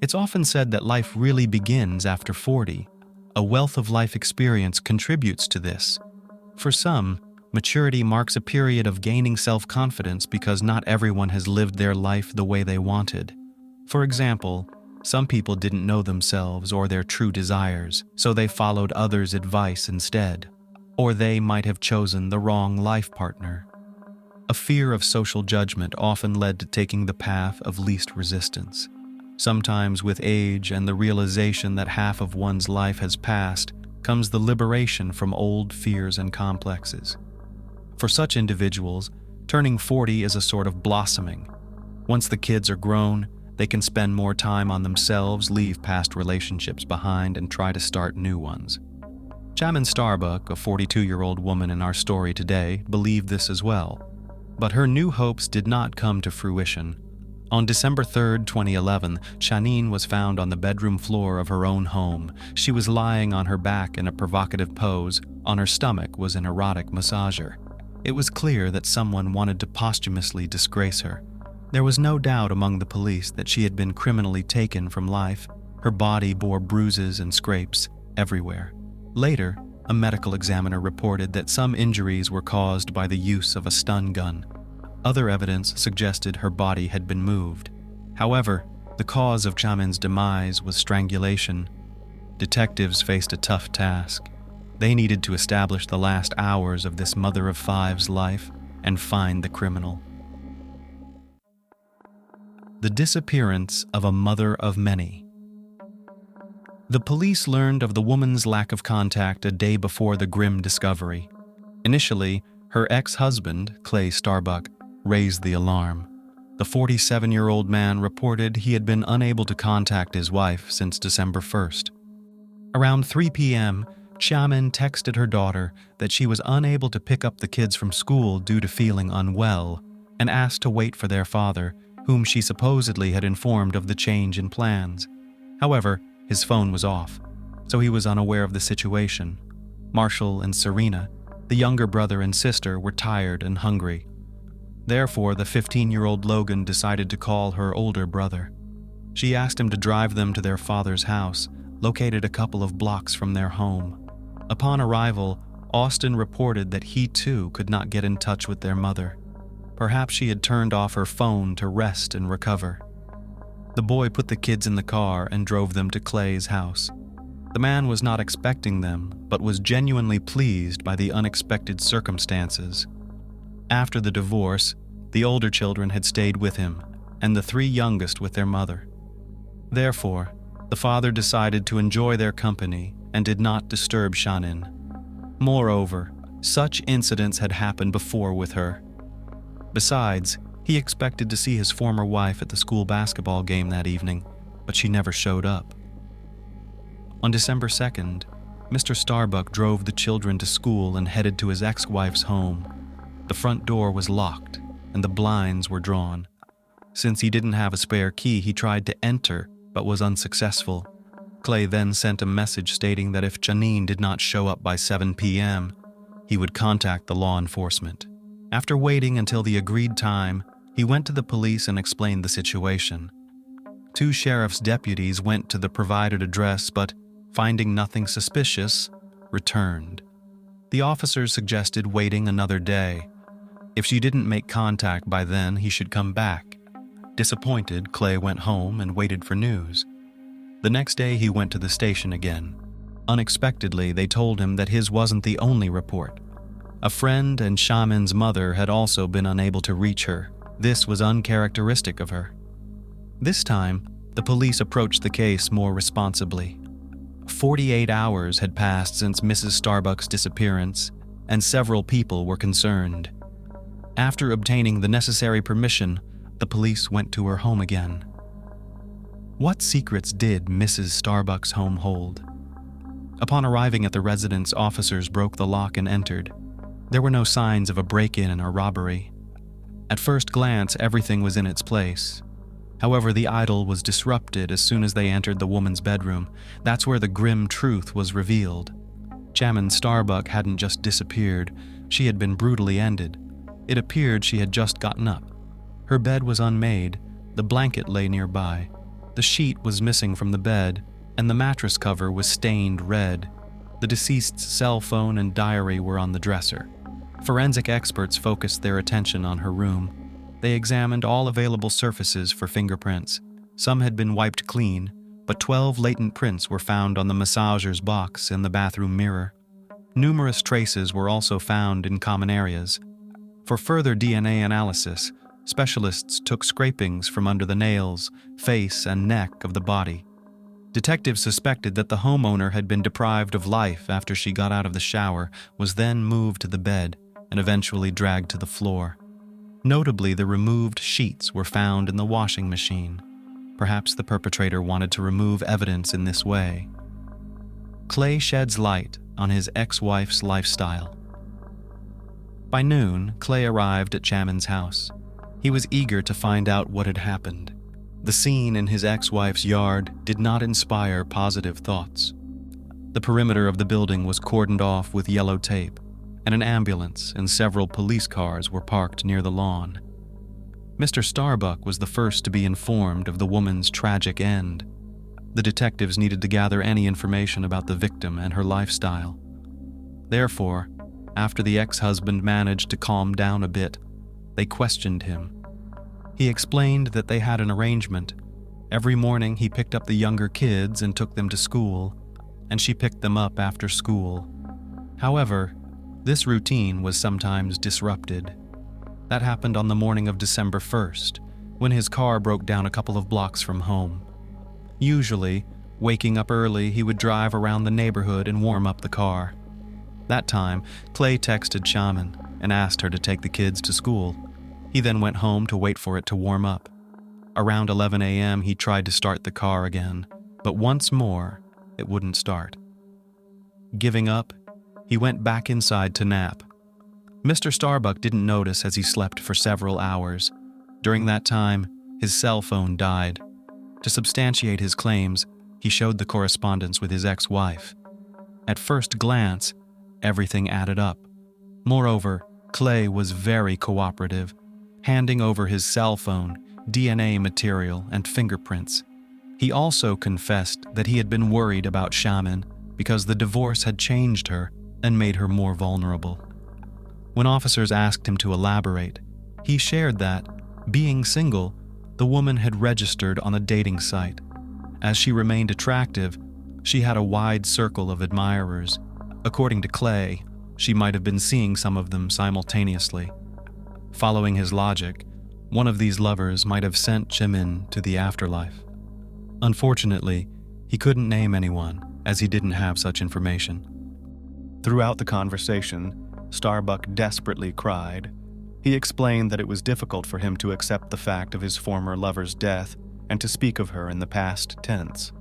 It's often said that life really begins after 40. A wealth of life experience contributes to this. For some, maturity marks a period of gaining self-confidence because not everyone has lived their life the way they wanted. For example, some people didn't know themselves or their true desires, so they followed others' advice instead. Or they might have chosen the wrong life partner. A fear of social judgment often led to taking the path of least resistance. Sometimes with age and the realization that half of one's life has passed, comes the liberation from old fears and complexes. For such individuals, turning 40 is a sort of blossoming. Once the kids are grown, they can spend more time on themselves, leave past relationships behind, and try to start new ones. Chanin Starbuck, a 42-year-old woman in our story today, believed this as well. But her new hopes did not come to fruition. On December 3, 2011, Chanin was found on the bedroom floor of her own home. She was lying on her back in a provocative pose. On her stomach was an erotic massager. It was clear that someone wanted to posthumously disgrace her. There was no doubt among the police that she had been criminally taken from life. Her body bore bruises and scrapes everywhere. Later, a medical examiner reported that some injuries were caused by the use of a stun gun. Other evidence suggested her body had been moved. However, the cause of Chanin's demise was strangulation. Detectives faced a tough task. They needed to establish the last hours of this mother of five's life and find the criminal. The disappearance of a mother of many. The police learned of the woman's lack of contact a day before the grim discovery. Initially, her ex-husband, Clay Starbuck, raised the alarm. The 47-year-old man reported he had been unable to contact his wife since December 1st. Around 3 p.m., Chanin texted her daughter that she was unable to pick up the kids from school due to feeling unwell, and asked to wait for their father, whom she supposedly had informed of the change in plans. However, his phone was off, so he was unaware of the situation. Marshall and Serena, the younger brother and sister, were tired and hungry. Therefore, the 15-year-old Logan decided to call her older brother. She asked him to drive them to their father's house, located a couple of blocks from their home. Upon arrival, Austin reported that he too could not get in touch with their mother. Perhaps she had turned off her phone to rest and recover. The boy put the kids in the car and drove them to Clay's house. The man was not expecting them, but was genuinely pleased by the unexpected circumstances. After the divorce, the older children had stayed with him, and the 3 youngest with their mother. Therefore, the father decided to enjoy their company and did not disturb Chanin. Moreover, such incidents had happened before with her. Besides, he expected to see his former wife at the school basketball game that evening, but she never showed up. On December 2nd, Mr. Starbuck drove the children to school and headed to his ex-wife's home. The front door was locked, and the blinds were drawn. Since he didn't have a spare key, he tried to enter, but was unsuccessful. Clay then sent a message stating that if Chanin did not show up by 7 p.m., he would contact the law enforcement. After waiting until the agreed time, he went to the police and explained the situation. 2 sheriff's deputies went to the provided address, but, finding nothing suspicious, returned. The officers suggested waiting another day. If she didn't make contact by then, he should come back. Disappointed, Clay went home and waited for news. The next day, he went to the station again. Unexpectedly, they told him that his wasn't the only report. A friend and Chanin's mother had also been unable to reach her. This was uncharacteristic of her. This time, the police approached the case more responsibly. 48 hours had passed since Mrs. Starbuck's disappearance, and several people were concerned. After obtaining the necessary permission, the police went to her home again. What secrets did Mrs. Starbuck's home hold? Upon arriving at the residence, officers broke the lock and entered. There were no signs of a break-in or robbery. At first glance, everything was in its place. However, the idyll was disrupted as soon as they entered the woman's bedroom. That's where the grim truth was revealed. Chanin Starbuck hadn't just disappeared, she had been brutally ended. It appeared she had just gotten up. Her bed was unmade, the blanket lay nearby. The sheet was missing from the bed, and the mattress cover was stained red. The deceased's cell phone and diary were on the dresser. Forensic experts focused their attention on her room. They examined all available surfaces for fingerprints. Some had been wiped clean, but 12 latent prints were found on the massager's box and the bathroom mirror. Numerous traces were also found in common areas. For further DNA analysis, specialists took scrapings from under the nails, face, and neck of the body. Detectives suspected that the homeowner had been deprived of life after she got out of the shower, was then moved to the bed, and eventually dragged to the floor. Notably, the removed sheets were found in the washing machine. Perhaps the perpetrator wanted to remove evidence in this way. Clay sheds light on his ex-wife's lifestyle. By noon, Clay arrived at Chanin's house. He was eager to find out what had happened. The scene in his ex-wife's yard did not inspire positive thoughts. The perimeter of the building was cordoned off with yellow tape, and an ambulance and several police cars were parked near the lawn. Mr. Starbuck was the first to be informed of the woman's tragic end. The detectives needed to gather any information about the victim and her lifestyle. Therefore, after the ex-husband managed to calm down a bit, they questioned him. He explained that they had an arrangement. Every morning he picked up the younger kids and took them to school, and she picked them up after school. However, this routine was sometimes disrupted. That happened on the morning of December 1st, when his car broke down a couple of blocks from home. Usually, waking up early, he would drive around the neighborhood and warm up the car. That time, Clay texted Chanin and asked her to take the kids to school. He then went home to wait for it to warm up. Around 11 a.m., he tried to start the car again, but once more, it wouldn't start. Giving up, he went back inside to nap. Mr. Starbuck didn't notice as he slept for several hours. During that time, his cell phone died. To substantiate his claims, he showed the correspondence with his ex-wife. At first glance, everything added up. Moreover, Clay was very cooperative, handing over his cell phone, DNA material, and fingerprints. He also confessed that he had been worried about Chanin because the divorce had changed her and made her more vulnerable. When officers asked him to elaborate, he shared that, being single, the woman had registered on a dating site. As she remained attractive, she had a wide circle of admirers. According to Clay, she might have been seeing some of them simultaneously. Following his logic, one of these lovers might have sent Chanin to the afterlife. Unfortunately, he couldn't name anyone, as he didn't have such information. Throughout the conversation, Starbuck desperately cried. He explained that it was difficult for him to accept the fact of his former lover's death and to speak of her in the past tense.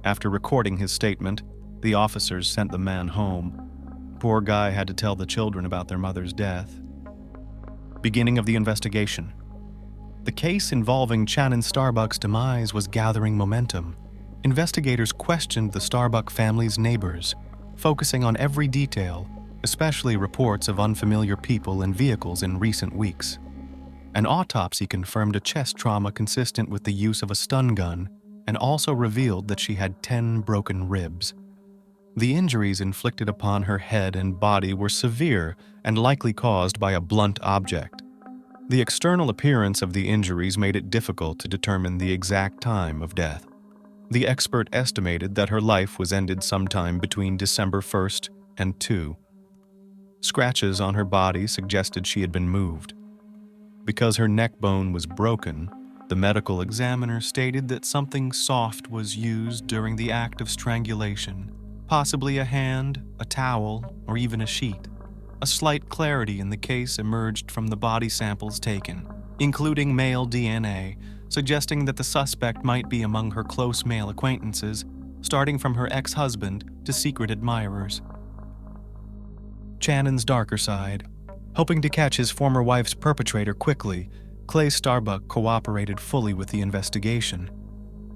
After recording his statement, the officers sent the man home. Poor guy had to tell the children about their mother's death. Beginning of the investigation. The case involving Chanin Starbuck's demise was gathering momentum. Investigators questioned the Starbuck family's neighbors, focusing on every detail, especially reports of unfamiliar people and vehicles in recent weeks. An autopsy confirmed a chest trauma consistent with the use of a stun gun and also revealed that she had 10 broken ribs. The injuries inflicted upon her head and body were severe and likely caused by a blunt object. The external appearance of the injuries made it difficult to determine the exact time of death. The expert estimated that her life was ended sometime between December 1st and 2. Scratches on her body suggested she had been moved. Because her neck bone was broken, the medical examiner stated that something soft was used during the act of strangulation, possibly a hand, a towel, or even a sheet. A slight clarity in the case emerged from the body samples taken, including male DNA, suggesting that the suspect might be among her close male acquaintances, starting from her ex-husband to secret admirers. Chanin's darker side. Hoping to catch his former wife's perpetrator quickly, Clay Starbuck cooperated fully with the investigation.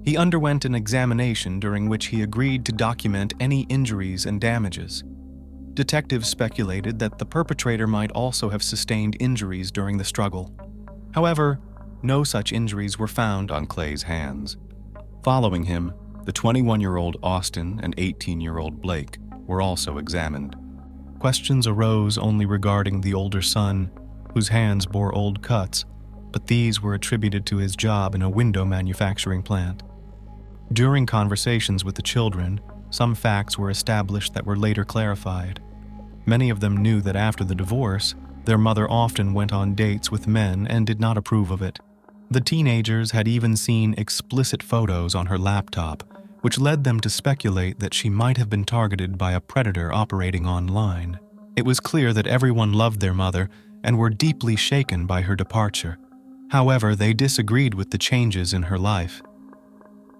He underwent an examination during which he agreed to document any injuries and damages. Detectives speculated that the perpetrator might also have sustained injuries during the struggle. However, no such injuries were found on Clay's hands. Following him, the 21-year-old Austin and 18-year-old Blake were also examined. Questions arose only regarding the older son, whose hands bore old cuts, but these were attributed to his job in a window manufacturing plant. During conversations with the children, some facts were established that were later clarified. Many of them knew that after the divorce, their mother often went on dates with men and did not approve of it. The teenagers had even seen explicit photos on her laptop, which led them to speculate that she might have been targeted by a predator operating online. It was clear that everyone loved their mother and were deeply shaken by her departure. However, they disagreed with the changes in her life.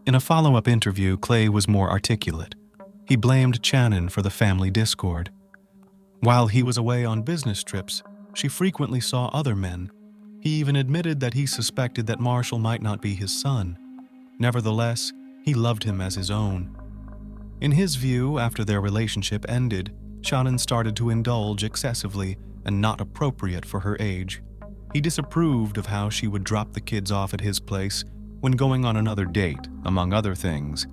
In a follow-up interview, Clay was more articulate. He blamed Chanin for the family discord. While he was away on business trips, she frequently saw other men. He even admitted that he suspected that Marshall might not be his son. Nevertheless, he loved him as his own. In his view, after their relationship ended, Chanin started to indulge excessively and not appropriate for her age. He disapproved of how she would drop the kids off at his place when going on another date, among other things.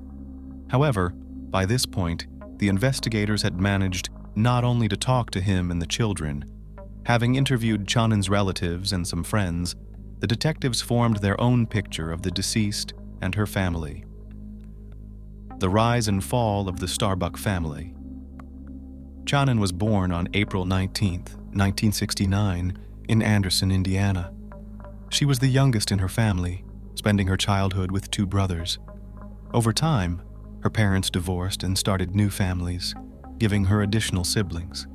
However, by this point, the investigators had managed not only to talk to him and the children. Having interviewed Chanin's relatives and some friends, the detectives formed their own picture of the deceased and her family. The rise and fall of the Starbuck family. Chanin was born on April 19, 1969, in Anderson, Indiana. She was the youngest in her family, spending her childhood with two brothers. Over time, her parents divorced and started new families, giving her additional siblings.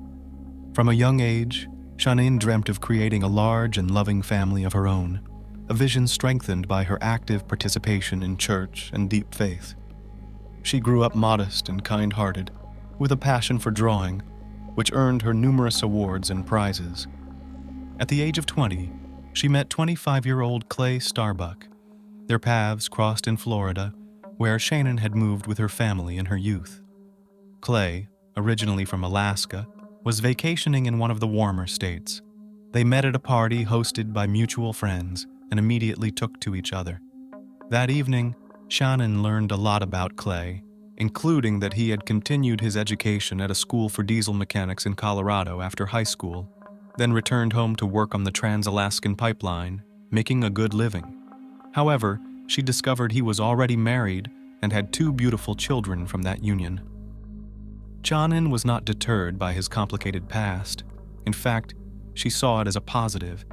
From a young age, Chanin dreamt of creating a large and loving family of her own, a vision strengthened by her active participation in church and deep faith. She grew up modest and kind-hearted, with a passion for drawing, which earned her numerous awards and prizes. At the age of 20, she met 25-year-old Clay Starbuck. Their paths crossed in Florida, where Chanin had moved with her family in her youth. Clay, originally from Alaska, was vacationing in one of the warmer states. They met at a party hosted by mutual friends and immediately took to each other. That evening, Chanin learned a lot about Clay, including that he had continued his education at a school for diesel mechanics in Colorado after high school, then returned home to work on the Trans-Alaskan pipeline, making a good living. However, she discovered he was already married and had two beautiful children from that union. Chanin was not deterred by his complicated past. In fact, she saw it as a positive,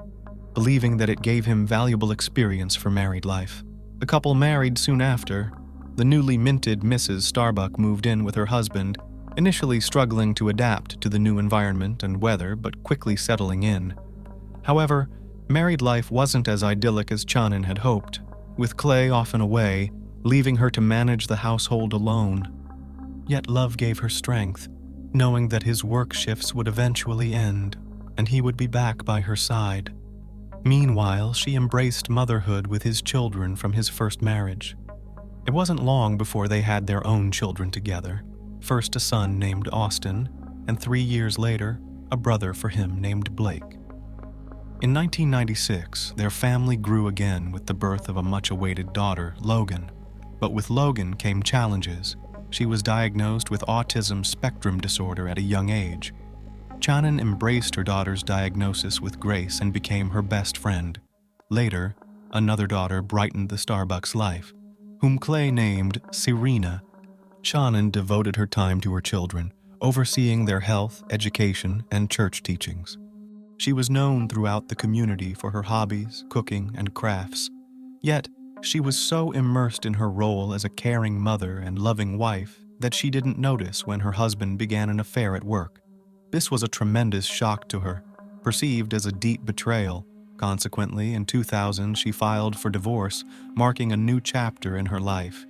believing that it gave him valuable experience for married life. The couple married soon after. The newly minted Mrs. Starbuck moved in with her husband, initially struggling to adapt to the new environment and weather, but quickly settling in. However, married life wasn't as idyllic as Chanin had hoped, with Clay often away, leaving her to manage the household alone. Yet love gave her strength, knowing that his work shifts would eventually end, and he would be back by her side. Meanwhile, she embraced motherhood with his children from his first marriage. It wasn't long before they had their own children together, first a son named Austin, and 3 years later, a brother for him named Blake. In 1996, their family grew again with the birth of a much-awaited daughter, Logan. But with Logan came challenges. She was diagnosed with autism spectrum disorder at a young age. Chanin embraced her daughter's diagnosis with grace and became her best friend. Later, another daughter brightened the Starbucks life, whom Clay named Serena. Chanin devoted her time to her children, overseeing their health, education, and church teachings. She was known throughout the community for her hobbies, cooking, and crafts. Yet, she was so immersed in her role as a caring mother and loving wife that she didn't notice when her husband began an affair at work. This was a tremendous shock to her, perceived as a deep betrayal. Consequently, in 2000, she filed for divorce, marking a new chapter in her life.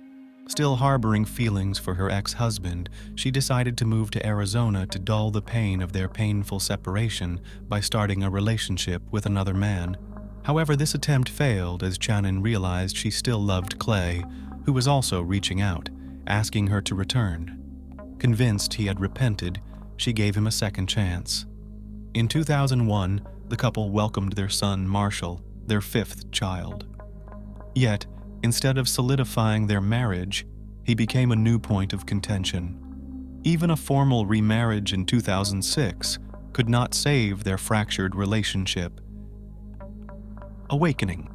Still harboring feelings for her ex-husband, she decided to move to Arizona to dull the pain of their painful separation by starting a relationship with another man. However, this attempt failed as Chanin realized she still loved Clay, who was also reaching out, asking her to return. Convinced he had repented, she gave him a second chance. In 2001, the couple welcomed their son Marshall, their 5th child. Yet, Instead of solidifying their marriage, he became a new point of contention. Even a formal remarriage in 2006 could not save their fractured relationship. Awakening.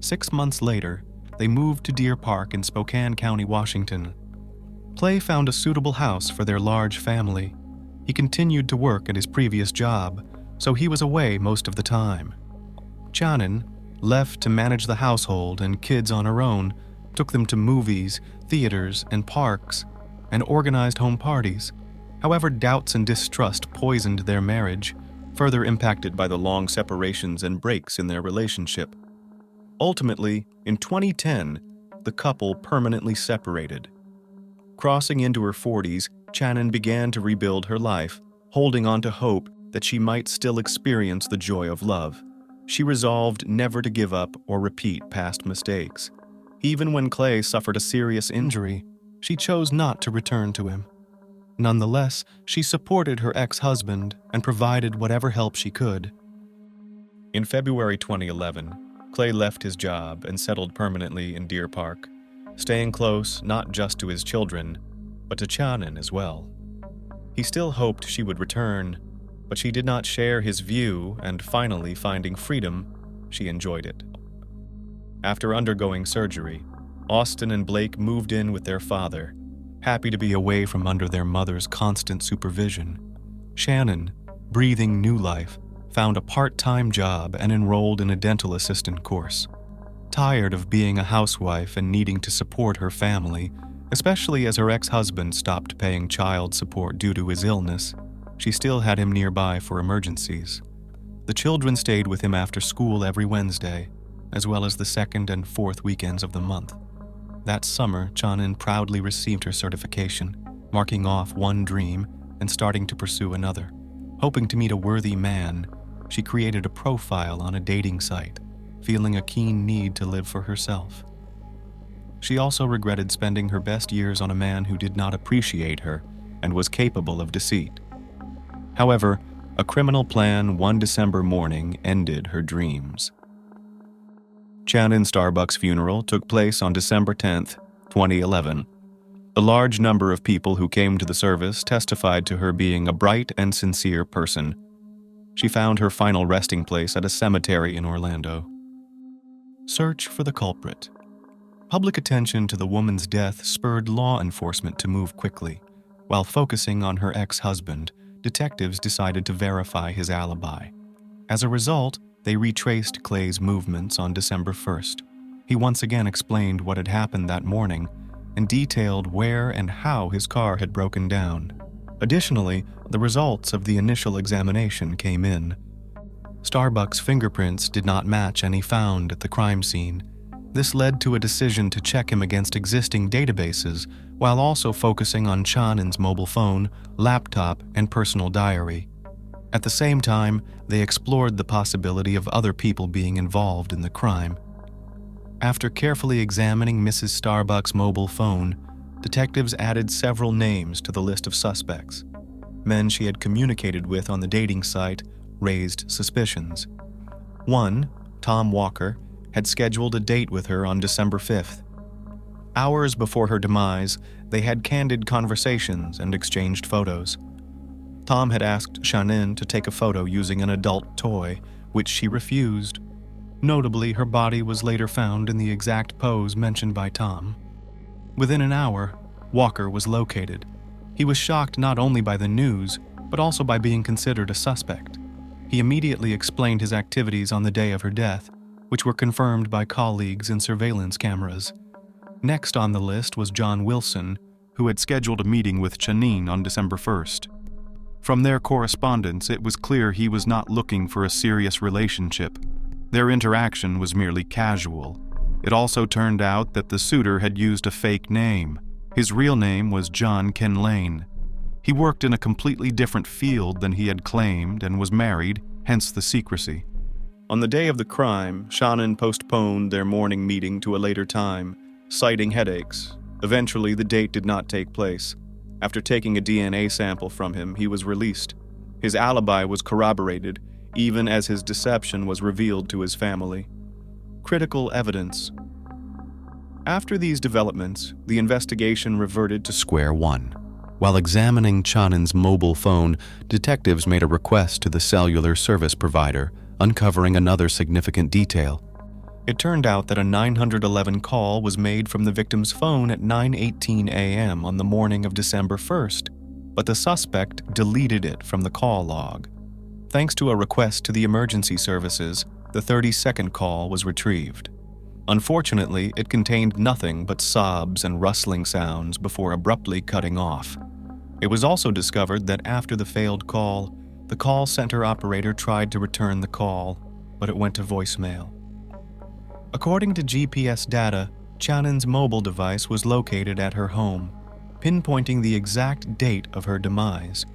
6 months later, they moved to Deer Park in Spokane County, Washington. Clay found a suitable house for their large family. He continued to work at his previous job, so he was away most of the time. Chanin, left to manage the household and kids on her own, took them to movies, theaters, and parks, and organized home parties. However, doubts and distrust poisoned their marriage, further impacted by the long separations and breaks in their relationship. Ultimately, in 2010, the couple permanently separated. Crossing into her 40s, Chanin began to rebuild her life, holding on to hope that she might still experience the joy of love. She resolved never to give up or repeat past mistakes. Even when Clay suffered a serious injury, she chose not to return to him. Nonetheless, she supported her ex-husband and provided whatever help she could. In February 2011, Clay left his job and settled permanently in Deer Park, staying close not just to his children, but to Chanin as well. He still hoped she would return, but she did not share his view, and finally finding freedom, she enjoyed it. After undergoing surgery, Austin and Blake moved in with their father, happy to be away from under their mother's constant supervision. Chanin, breathing new life, found a part-time job and enrolled in a dental assistant course. Tired of being a housewife and needing to support her family, especially as her ex-husband stopped paying child support due to his illness, she still had him nearby for emergencies. The children stayed with him after school every Wednesday, as well as the second and fourth weekends of the month. That summer, Chanin proudly received her certification, marking off one dream and starting to pursue another. Hoping to meet a worthy man, she created a profile on a dating site, feeling a keen need to live for herself. She also regretted spending her best years on a man who did not appreciate her and was capable of deceit. However, a criminal plan one December morning ended her dreams. Chanin Starbuck's funeral took place on December 10, 2011. A large number of people who came to the service testified to her being a bright and sincere person. She found her final resting place at a cemetery in Orlando. Search for the culprit. Public attention to the woman's death spurred law enforcement to move quickly. While focusing on her ex-husband, detectives decided to verify his alibi. As a result, they retraced Clay's movements on December 1st. He once again explained what had happened that morning and detailed where and how his car had broken down. Additionally, the results of the initial examination came in. Starbuck's fingerprints did not match any found at the crime scene. This led to a decision to check him against existing databases while also focusing on Chanin's mobile phone, laptop, and personal diary. At the same time, they explored the possibility of other people being involved in the crime. After carefully examining Mrs. Starbuck's mobile phone, detectives added several names to the list of suspects. Men she had communicated with on the dating site raised suspicions. One, Tom Walker, had scheduled a date with her on December 5th. Hours before her demise, they had candid conversations and exchanged photos. Tom had asked Chanin to take a photo using an adult toy, which she refused. Notably, her body was later found in the exact pose mentioned by Tom. Within an hour, Walker was located. He was shocked not only by the news, but also by being considered a suspect. He immediately explained his activities on the day of her death, which were confirmed by colleagues and surveillance cameras. Next on the list was John Wilson, who had scheduled a meeting with Chanin on December 1st. From their correspondence, it was clear he was not looking for a serious relationship. Their interaction was merely casual. It also turned out that the suitor had used a fake name. His real name was John Ken Lane. He worked in a completely different field than he had claimed and was married, hence the secrecy. On the day of the crime, Chanin postponed their morning meeting to a later time, citing headaches. Eventually, the date did not take place. After taking a DNA sample from him, he was released. His alibi was corroborated, even as his deception was revealed to his family. Critical evidence. After these developments, the investigation reverted to square one. While examining Chanin's mobile phone, detectives made a request to the cellular service provider, uncovering another significant detail. It turned out that a 911 call was made from the victim's phone at 9:18 a.m. on the morning of December 1st, but the suspect deleted it from the call log. Thanks to a request to the emergency services, the 30-second call was retrieved. Unfortunately, it contained nothing but sobs and rustling sounds before abruptly cutting off. It was also discovered that after the failed call, the call center operator tried to return the call, but it went to voicemail. According to GPS data, Chanin's mobile device was located at her home, pinpointing the exact date of her demise.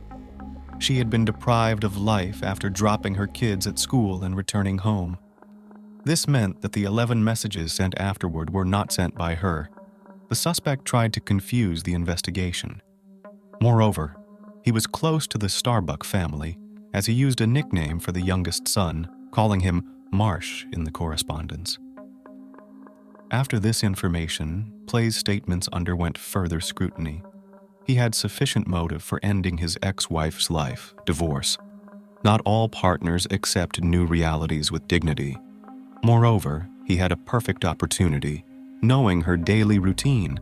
She had been deprived of life after dropping her kids at school and returning home. This meant that the 11 messages sent afterward were not sent by her. The suspect tried to confuse the investigation. Moreover, he was close to the Starbuck family, as he used a nickname for the youngest son, calling him Marsh in the correspondence. After this information, Clay's statements underwent further scrutiny. He had sufficient motive for ending his ex-wife's life, divorce. Not all partners accept new realities with dignity. Moreover, he had a perfect opportunity, knowing her daily routine.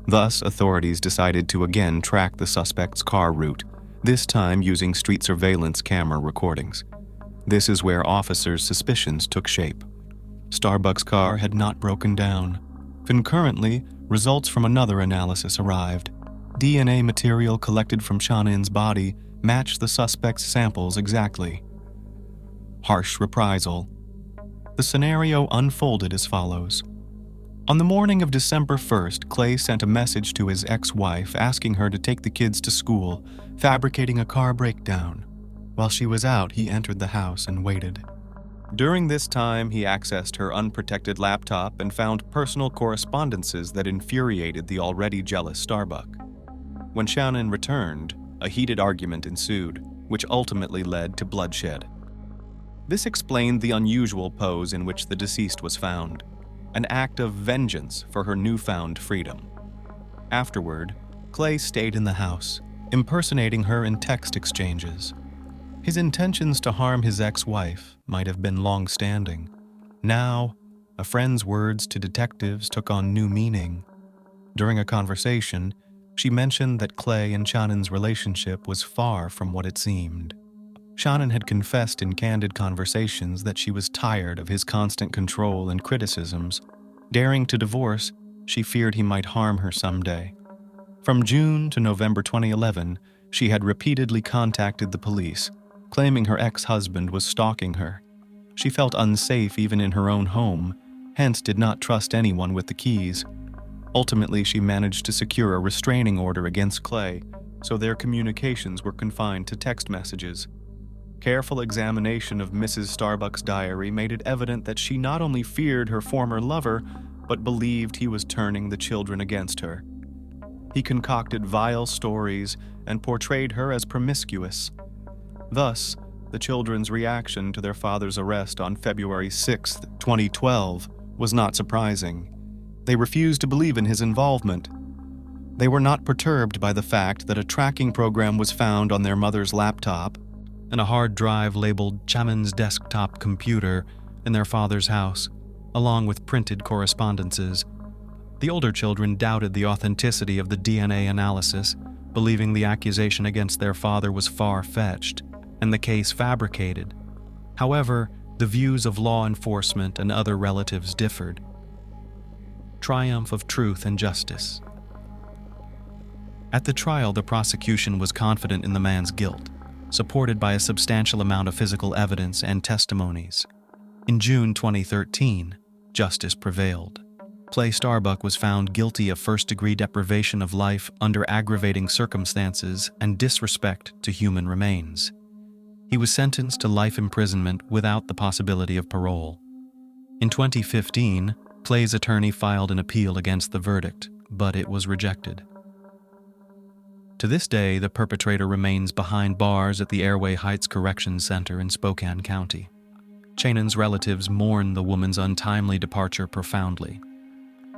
Thus, authorities decided to again track the suspect's car route, this time using street surveillance camera recordings. This is where officers' suspicions took shape. Starbuck's car had not broken down. Concurrently, results from another analysis arrived. DNA material collected from Chanin's body matched the suspect's samples exactly. Harsh reprisal. The scenario unfolded as follows. On the morning of December 1st, Clay sent a message to his ex-wife asking her to take the kids to school, fabricating a car breakdown. While she was out, he entered the house and waited. During this time, he accessed her unprotected laptop and found personal correspondences that infuriated the already jealous Starbuck. When Chanin returned, a heated argument ensued, which ultimately led to bloodshed. This explained the unusual pose in which the deceased was found, an act of vengeance for her newfound freedom. Afterward, Clay stayed in the house, impersonating her in text exchanges. His intentions to harm his ex-wife might have been long-standing. Now, a friend's words to detectives took on new meaning. During a conversation, she mentioned that Clay and Chanin's relationship was far from what it seemed. Chanin had confessed in candid conversations that she was tired of his constant control and criticisms. Daring to divorce, she feared he might harm her someday. From June to November 2011, she had repeatedly contacted the police, claiming her ex-husband was stalking her. She felt unsafe even in her own home, hence did not trust anyone with the keys. Ultimately, she managed to secure a restraining order against Clay, so their communications were confined to text messages. Careful examination of Mrs. Starbuck's diary made it evident that she not only feared her former lover, but believed he was turning the children against her. He concocted vile stories and portrayed her as promiscuous. Thus, the children's reaction to their father's arrest on February 6, 2012, was not surprising. They refused to believe in his involvement. They were not perturbed by the fact that a tracking program was found on their mother's laptop and a hard drive labeled Chanin's desktop computer in their father's house, along with printed correspondences. The older children doubted the authenticity of the DNA analysis, believing the accusation against their father was far-fetched and the case fabricated. However, the views of law enforcement and other relatives differed. Triumph of truth and justice. At the trial, the prosecution was confident in the man's guilt, supported by a substantial amount of physical evidence and testimonies. In June 2013, justice prevailed. Clay Starbuck was found guilty of first-degree deprivation of life under aggravating circumstances and disrespect to human remains. He was sentenced to life imprisonment without the possibility of parole. In 2015, Clay's attorney filed an appeal against the verdict, but it was rejected. To this day, the perpetrator remains behind bars at the Airway Heights Corrections Center in Spokane County. Chanin's relatives mourn the woman's untimely departure profoundly.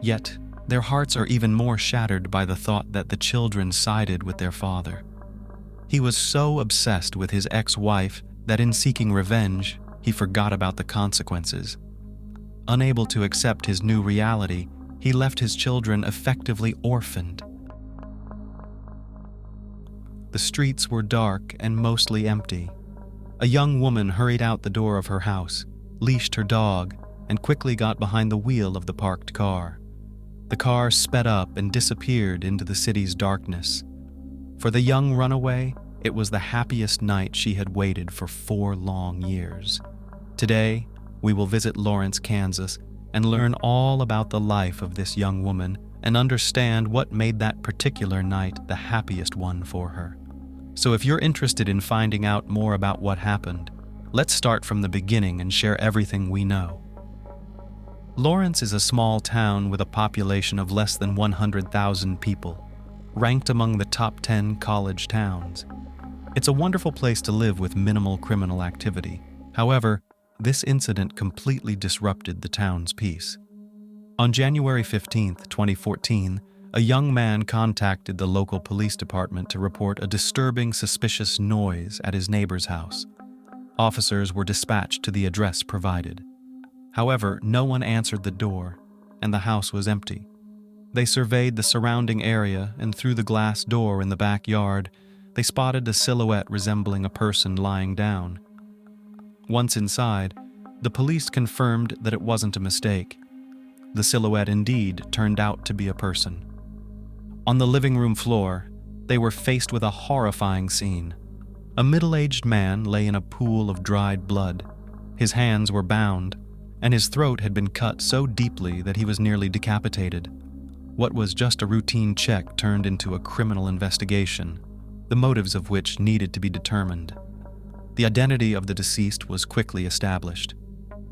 Yet, their hearts are even more shattered by the thought that the children sided with their father. He was so obsessed with his ex-wife that in seeking revenge, he forgot about the consequences. Unable to accept his new reality, he left his children effectively orphaned. The streets were dark and mostly empty. A young woman hurried out the door of her house, leashed her dog, and quickly got behind the wheel of the parked car. The car sped up and disappeared into the city's darkness. For the young runaway, it was the happiest night she had waited for 4 long years. Today, we will visit Lawrence, Kansas, and learn all about the life of this young woman and understand what made that particular night the happiest one for her. So if you're interested in finding out more about what happened, let's start from the beginning and share everything we know. Lawrence is a small town with a population of less than 100,000 people, ranked among the top 10 college towns. It's a wonderful place to live with minimal criminal activity. However, this incident completely disrupted the town's peace. On January 15, 2014, a young man contacted the local police department to report a disturbing, suspicious noise at his neighbor's house. Officers were dispatched to the address provided. However, no one answered the door, and the house was empty. They surveyed the surrounding area, and through the glass door in the backyard, they spotted a silhouette resembling a person lying down. Once inside, the police confirmed that it wasn't a mistake. The silhouette indeed turned out to be a person. On the living room floor, they were faced with a horrifying scene. A middle-aged man lay in a pool of dried blood. His hands were bound, and his throat had been cut so deeply that he was nearly decapitated. What was just a routine check turned into a criminal investigation, the motives of which needed to be determined. The identity of the deceased was quickly established.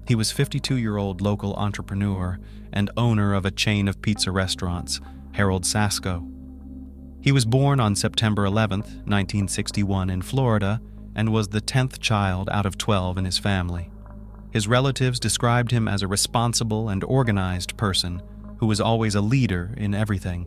He was 52-year-old local entrepreneur and owner of a chain of pizza restaurants, Harold Sasko. He was born on September 11, 1961 in Florida, and was the 10th child out of 12 in his family. His relatives described him as a responsible and organized person who was always a leader in everything.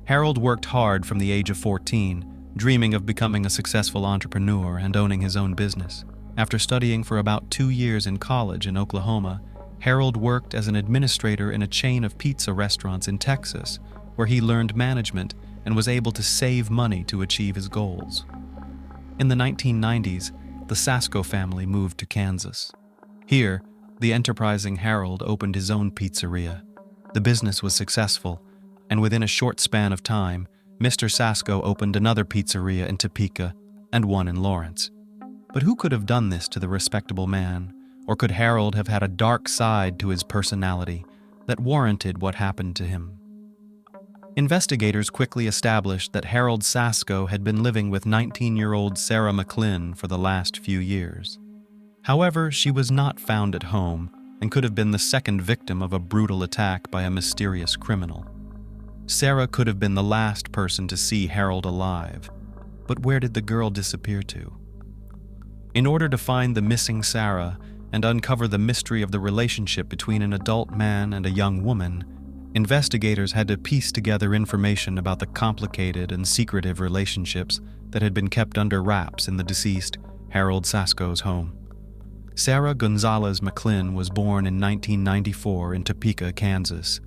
Harold worked hard from the age of 14, dreaming of becoming a successful entrepreneur and owning his own business. After studying for about 2 years in college in Oklahoma, Harold worked as an administrator in a chain of pizza restaurants in Texas, where he learned management and was able to save money to achieve his goals. In the 1990s, the Sasko family moved to Kansas. Here, the enterprising Harold opened his own pizzeria. The business was successful, and within a short span of time, Mr. Sasko opened another pizzeria in Topeka and one in Lawrence. But who could have done this to the respectable man? Or could Harold have had a dark side to his personality that warranted what happened to him? Investigators quickly established that Harold Sasko had been living with 19-year-old Sarah McLynn for the last few years. However, she was not found at home and could have been the second victim of a brutal attack by a mysterious criminal. Sarah could have been the last person to see Harold alive, but where did the girl disappear to? In order to find the missing Sarah and uncover the mystery of the relationship between an adult man and a young woman, investigators had to piece together information about the complicated and secretive relationships that had been kept under wraps in the deceased Harold Sasko's home. Sarah Gonzalez McLynn was born in 1994 in Topeka, Kansas.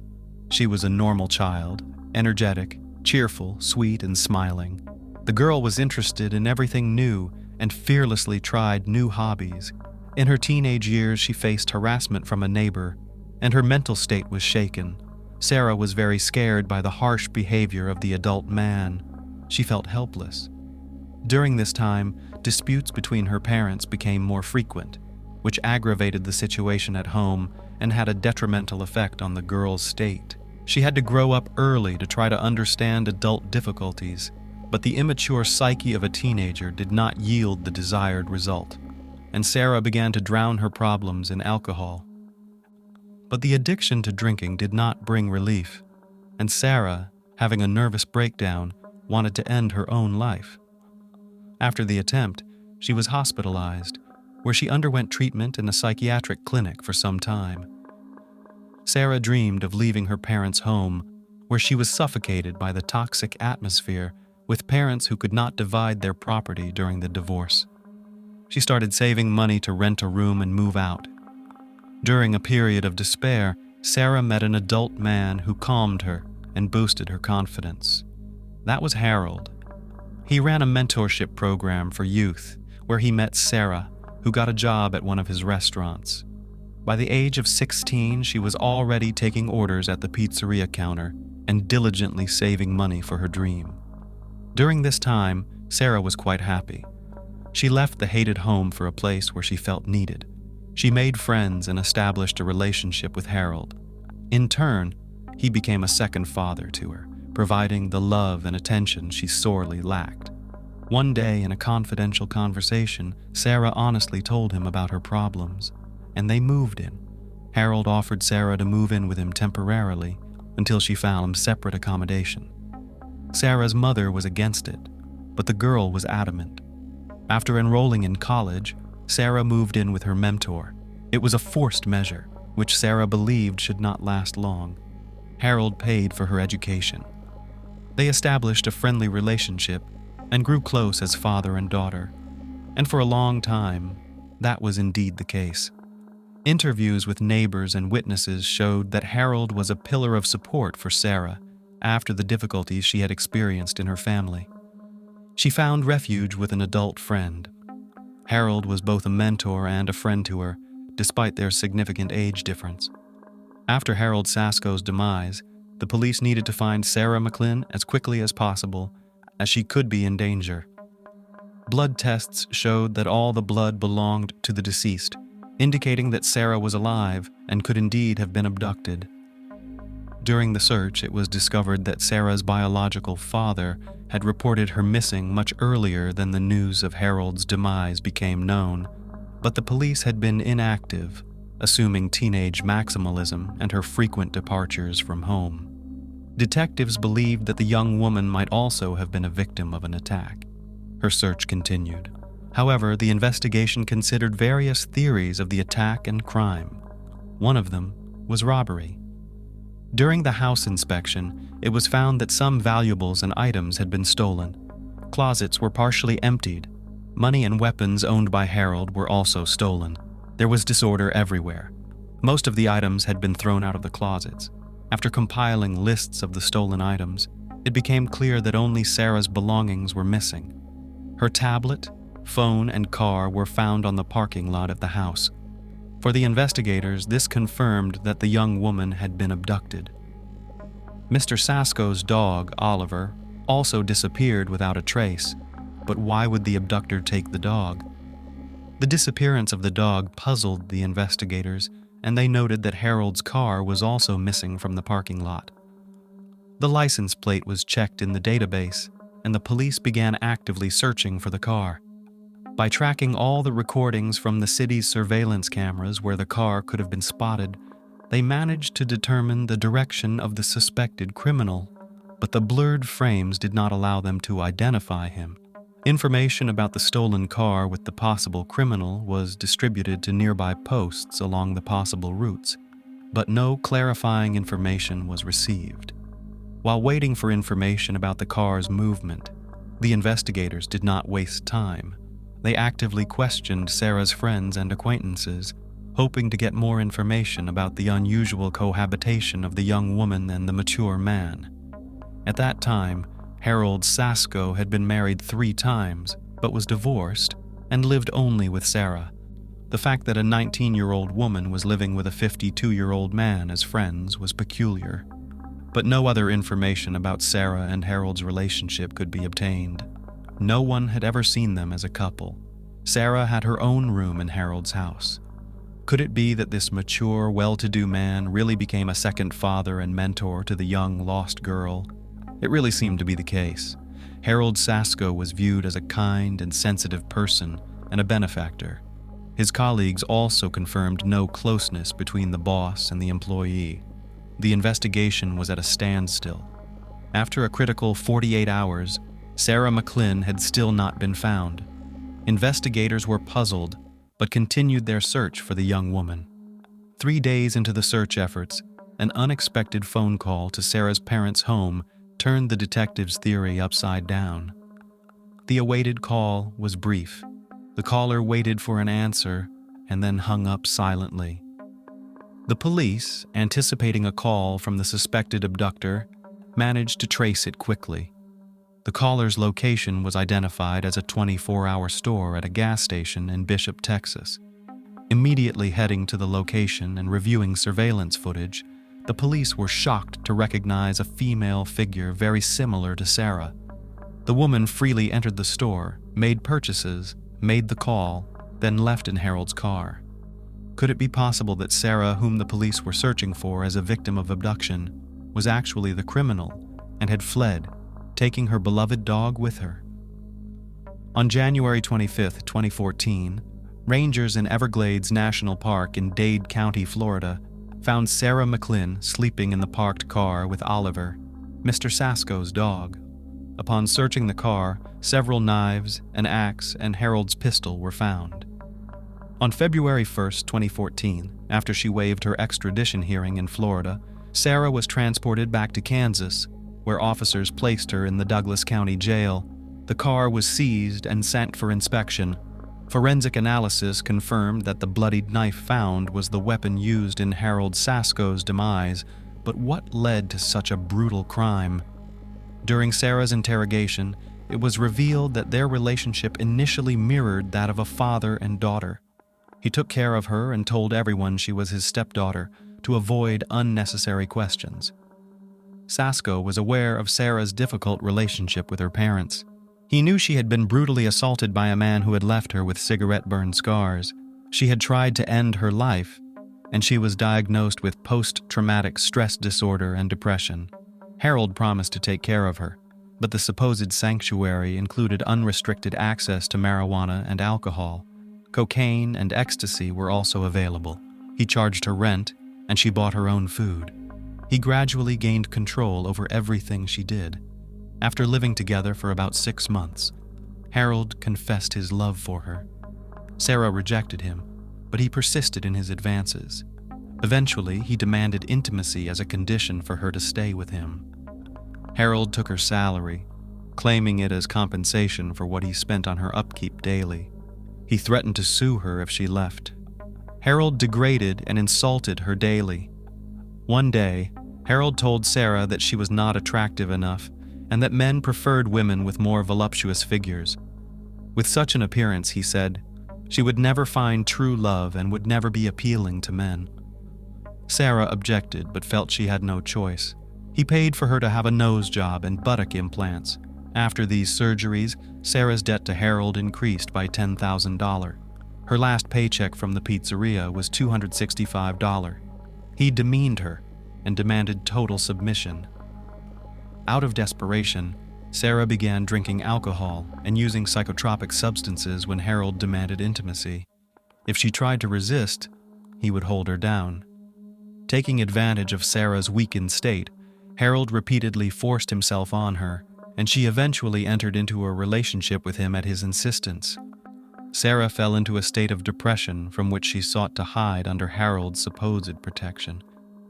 She was a normal child, energetic, cheerful, sweet, and smiling. The girl was interested in everything new and fearlessly tried new hobbies. In her teenage years, she faced harassment from a neighbor, and her mental state was shaken. Sarah was very scared by the harsh behavior of the adult man. She felt helpless. During this time, disputes between her parents became more frequent, which aggravated the situation at home and had a detrimental effect on the girl's state. She had to grow up early to try to understand adult difficulties, but the immature psyche of a teenager did not yield the desired result, and Sarah began to drown her problems in alcohol. But the addiction to drinking did not bring relief, and Sarah, having a nervous breakdown, wanted to end her own life. After the attempt, she was hospitalized, where she underwent treatment in a psychiatric clinic for some time. Sarah dreamed of leaving her parents' home, where she was suffocated by the toxic atmosphere with parents who could not divide their property during the divorce. She started saving money to rent a room and move out. During a period of despair, Sarah met an adult man who calmed her and boosted her confidence. That was Harold. He ran a mentorship program for youth where he met Sarah, who got a job at one of his restaurants. By the age of 16, she was already taking orders at the pizzeria counter and diligently saving money for her dream. During this time, Sarah was quite happy. She left the hated home for a place where she felt needed. She made friends and established a relationship with Harold. In turn, he became a second father to her, providing the love and attention she sorely lacked. One day, in a confidential conversation, Sarah honestly told him about her problems, and they moved in. Harold offered Sarah to move in with him temporarily until she found separate accommodation. Sarah's mother was against it, but the girl was adamant. After enrolling in college, Sarah moved in with her mentor. It was a forced measure, which Sarah believed should not last long. Harold paid for her education. They established a friendly relationship and grew close as father and daughter. And for a long time, that was indeed the case. Interviews with neighbors and witnesses showed that Harold was a pillar of support for Sarah after the difficulties she had experienced in her family. She found refuge with an adult friend. Harold was both a mentor and a friend to her, despite their significant age difference. After Harold Sasko's demise, the police needed to find Sarah McLynn as quickly as possible, as she could be in danger. Blood tests showed that all the blood belonged to the deceased, indicating that Sarah was alive and could indeed have been abducted. During the search, it was discovered that Sarah's biological father had reported her missing much earlier than the news of Harold's demise became known, but the police had been inactive, assuming teenage maximalism and her frequent departures from home. Detectives believed that the young woman might also have been a victim of an attack. Her search continued. However, the investigation considered various theories of the attack and crime. One of them was robbery. During the house inspection, it was found that some valuables and items had been stolen. Closets were partially emptied. Money and weapons owned by Harold were also stolen. There was disorder everywhere. Most of the items had been thrown out of the closets. After compiling lists of the stolen items, it became clear that only Sarah's belongings were missing. Her tablet, phone, and car were found on the parking lot of the house. For the investigators, this confirmed that the young woman had been abducted. Mr. Sasko's dog, Oliver, also disappeared without a trace, but why would the abductor take the dog? The disappearance of the dog puzzled the investigators, and they noted that Harold's car was also missing from the parking lot. The license plate was checked in the database, and the police began actively searching for the car. By tracking all the recordings from the city's surveillance cameras where the car could have been spotted, they managed to determine the direction of the suspected criminal, but the blurred frames did not allow them to identify him. Information about the stolen car with the possible criminal was distributed to nearby posts along the possible routes, but no clarifying information was received. While waiting for information about the car's movement, the investigators did not waste time. They actively questioned Sarah's friends and acquaintances, hoping to get more information about the unusual cohabitation of the young woman and the mature man. At that time, Harold Sasko had been married 3 times, but was divorced and lived only with Sarah. The fact that a 19-year-old woman was living with a 52-year-old man as friends was peculiar, but no other information about Sarah and Harold's relationship could be obtained. No one had ever seen them as a couple. Sarah had her own room in Harold's house. Could it be that this mature, well-to-do man really became a second father and mentor to the young, lost girl? It really seemed to be the case. Harold Sasko was viewed as a kind and sensitive person and a benefactor. His colleagues also confirmed no closeness between the boss and the employee. The investigation was at a standstill. After a critical 48 hours, Sarah McLynn had still not been found. Investigators were puzzled, but continued their search for the young woman. 3 days into the search efforts, an unexpected phone call to Sarah's parents' home turned the detective's theory upside down. The awaited call was brief. The caller waited for an answer and then hung up silently. The police, anticipating a call from the suspected abductor, managed to trace it quickly. The caller's location was identified as a 24-hour store at a gas station in Bishop, Texas. Immediately heading to the location and reviewing surveillance footage, the police were shocked to recognize a female figure very similar to Sarah. The woman freely entered the store, made purchases, made the call, then left in Harold's car. Could it be possible that Sarah, whom the police were searching for as a victim of abduction, was actually the criminal and had fled, taking her beloved dog with her? On January 25, 2014, rangers in Everglades National Park in Dade County, Florida, found Sarah McLynn sleeping in the parked car with Oliver, Mr. Sasko's dog. Upon searching the car, several knives, an axe, and Harold's pistol were found. On February 1, 2014, after she waived her extradition hearing in Florida, Sarah was transported back to Kansas, where officers placed her in the Douglas County Jail. The car was seized and sent for inspection. Forensic analysis confirmed that the bloodied knife found was the weapon used in Harold Sasko's demise, but what led to such a brutal crime? During Sarah's interrogation, it was revealed that their relationship initially mirrored that of a father and daughter. He took care of her and told everyone she was his stepdaughter to avoid unnecessary questions. Sasko was aware of Sarah's difficult relationship with her parents. He knew she had been brutally assaulted by a man who had left her with cigarette-burn scars. She had tried to end her life, and she was diagnosed with post-traumatic stress disorder and depression. Harold promised to take care of her, but the supposed sanctuary included unrestricted access to marijuana and alcohol. Cocaine and ecstasy were also available. He charged her rent, and she bought her own food. He gradually gained control over everything she did. After living together for about 6 months, Harold confessed his love for her. Sarah rejected him, but he persisted in his advances. Eventually, he demanded intimacy as a condition for her to stay with him. Harold took her salary, claiming it as compensation for what he spent on her upkeep daily. He threatened to sue her if she left. Harold degraded and insulted her daily. One day, Harold told Sarah that she was not attractive enough and that men preferred women with more voluptuous figures. With such an appearance, he said, she would never find true love and would never be appealing to men. Sarah objected but felt she had no choice. He paid for her to have a nose job and buttock implants. After these surgeries, Sarah's debt to Harold increased by $10,000. Her last paycheck from the pizzeria was $265. He demeaned her and demanded total submission. Out of desperation, Sarah began drinking alcohol and using psychotropic substances when Harold demanded intimacy. If she tried to resist, he would hold her down. Taking advantage of Sarah's weakened state, Harold repeatedly forced himself on her, and she eventually entered into a relationship with him at his insistence. Sarah fell into a state of depression from which she sought to hide under Harold's supposed protection.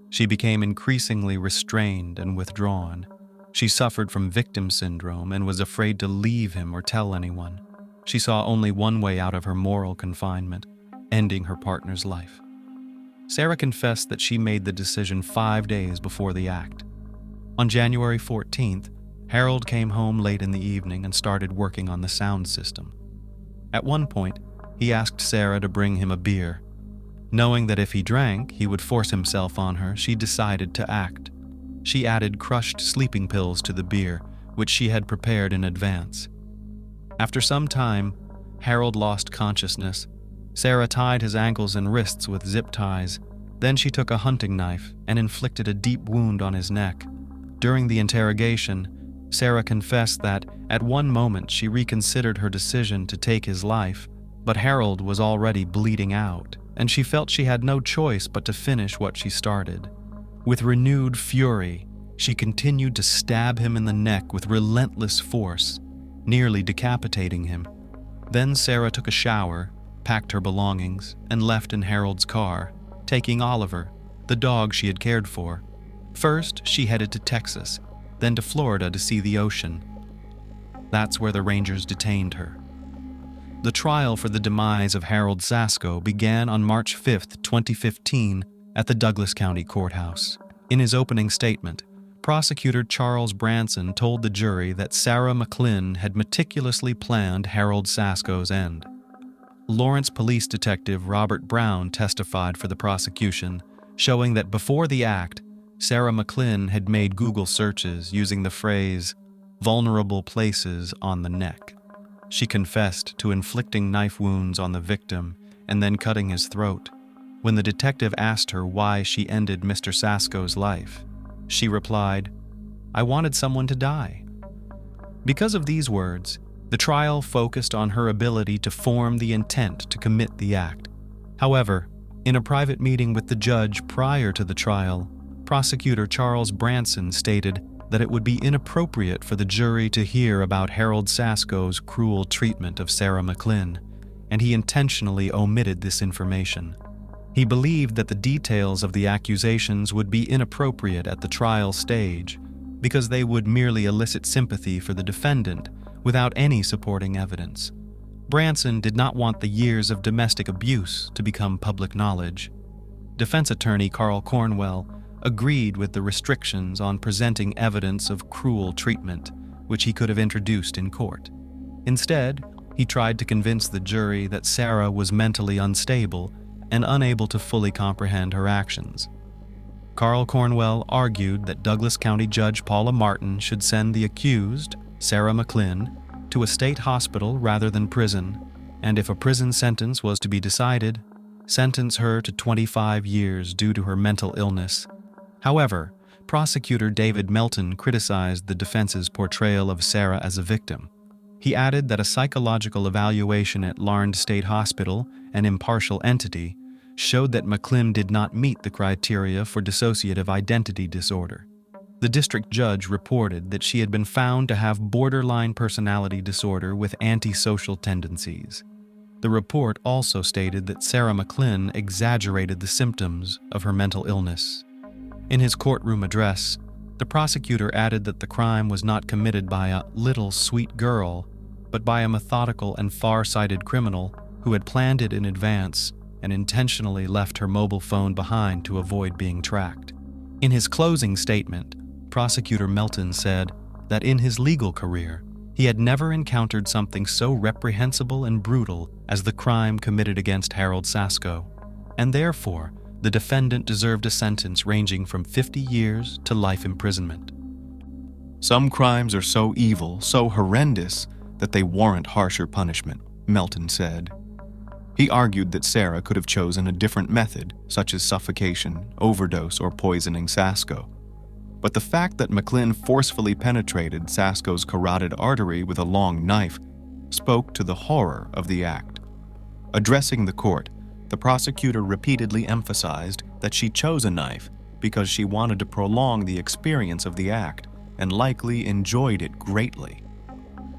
She became increasingly restrained and withdrawn. She suffered from victim syndrome and was afraid to leave him or tell anyone. She saw only one way out of her moral confinement, ending her partner's life. Sarah confessed that she made the decision 5 days before the act. On January 14th, Harold came home late in the evening and started working on the sound system. At one point, he asked Sarah to bring him a beer. Knowing that if he drank, he would force himself on her, she decided to act. She added crushed sleeping pills to the beer, which she had prepared in advance. After some time, Harold lost consciousness. Sarah tied his ankles and wrists with zip ties. Then she took a hunting knife and inflicted a deep wound on his neck. During the interrogation, Sarah confessed that at one moment she reconsidered her decision to take his life, but Harold was already bleeding out, and she felt she had no choice but to finish what she started. With renewed fury, she continued to stab him in the neck with relentless force, nearly decapitating him. Then Sarah took a shower, packed her belongings, and left in Harold's car, taking Oliver, the dog she had cared for. First, she headed to Texas, then to Florida to see the ocean. That's where the Rangers detained her. The trial for the demise of Harold Sasko began on March 5, 2015, at the Douglas County Courthouse. In his opening statement, Prosecutor Charles Branson told the jury that Sarah McLynn had meticulously planned Harold Sasko's end. Lawrence Police Detective Robert Brown testified for the prosecution, showing that before the act, Sarah McLynn had made Google searches using the phrase, "vulnerable places on the neck." She confessed to inflicting knife wounds on the victim and then cutting his throat. When the detective asked her why she ended Mr. Sasko's life, she replied, "I wanted someone to die." Because of these words, the trial focused on her ability to form the intent to commit the act. However, in a private meeting with the judge prior to the trial, Prosecutor Charles Branson stated that it would be inappropriate for the jury to hear about Harold Sasko's cruel treatment of Sarah McLynn, and he intentionally omitted this information. He believed that the details of the accusations would be inappropriate at the trial stage because they would merely elicit sympathy for the defendant without any supporting evidence. Branson did not want the years of domestic abuse to become public knowledge. Defense attorney Carl Cornwell agreed with the restrictions on presenting evidence of cruel treatment, which he could have introduced in court. Instead, he tried to convince the jury that Sarah was mentally unstable and unable to fully comprehend her actions. Carl Cornwell argued that Douglas County Judge Paula Martin should send the accused, Sarah McLynn, to a state hospital rather than prison, and if a prison sentence was to be decided, sentence her to 25 years due to her mental illness. However, prosecutor David Melton criticized the defense's portrayal of Sarah as a victim. He added that a psychological evaluation at Larned State Hospital, an impartial entity, showed that McLynn did not meet the criteria for dissociative identity disorder. The district judge reported that she had been found to have borderline personality disorder with antisocial tendencies. The report also stated that Sarah McLynn exaggerated the symptoms of her mental illness. In his courtroom address, the prosecutor added that the crime was not committed by a little sweet girl, but by a methodical and far-sighted criminal who had planned it in advance and intentionally left her mobile phone behind to avoid being tracked. In his closing statement, Prosecutor Melton said that in his legal career, he had never encountered something so reprehensible and brutal as the crime committed against Harold Sasko, and therefore, the defendant deserved a sentence ranging from 50 years to life imprisonment. Some crimes are so evil, so horrendous, that they warrant harsher punishment, Melton said. He argued that Sarah could have chosen a different method, such as suffocation, overdose, or poisoning Sasko. But the fact that McLynn forcefully penetrated Sasko's carotid artery with a long knife spoke to the horror of the act. Addressing the court, the prosecutor repeatedly emphasized that she chose a knife because she wanted to prolong the experience of the act and likely enjoyed it greatly.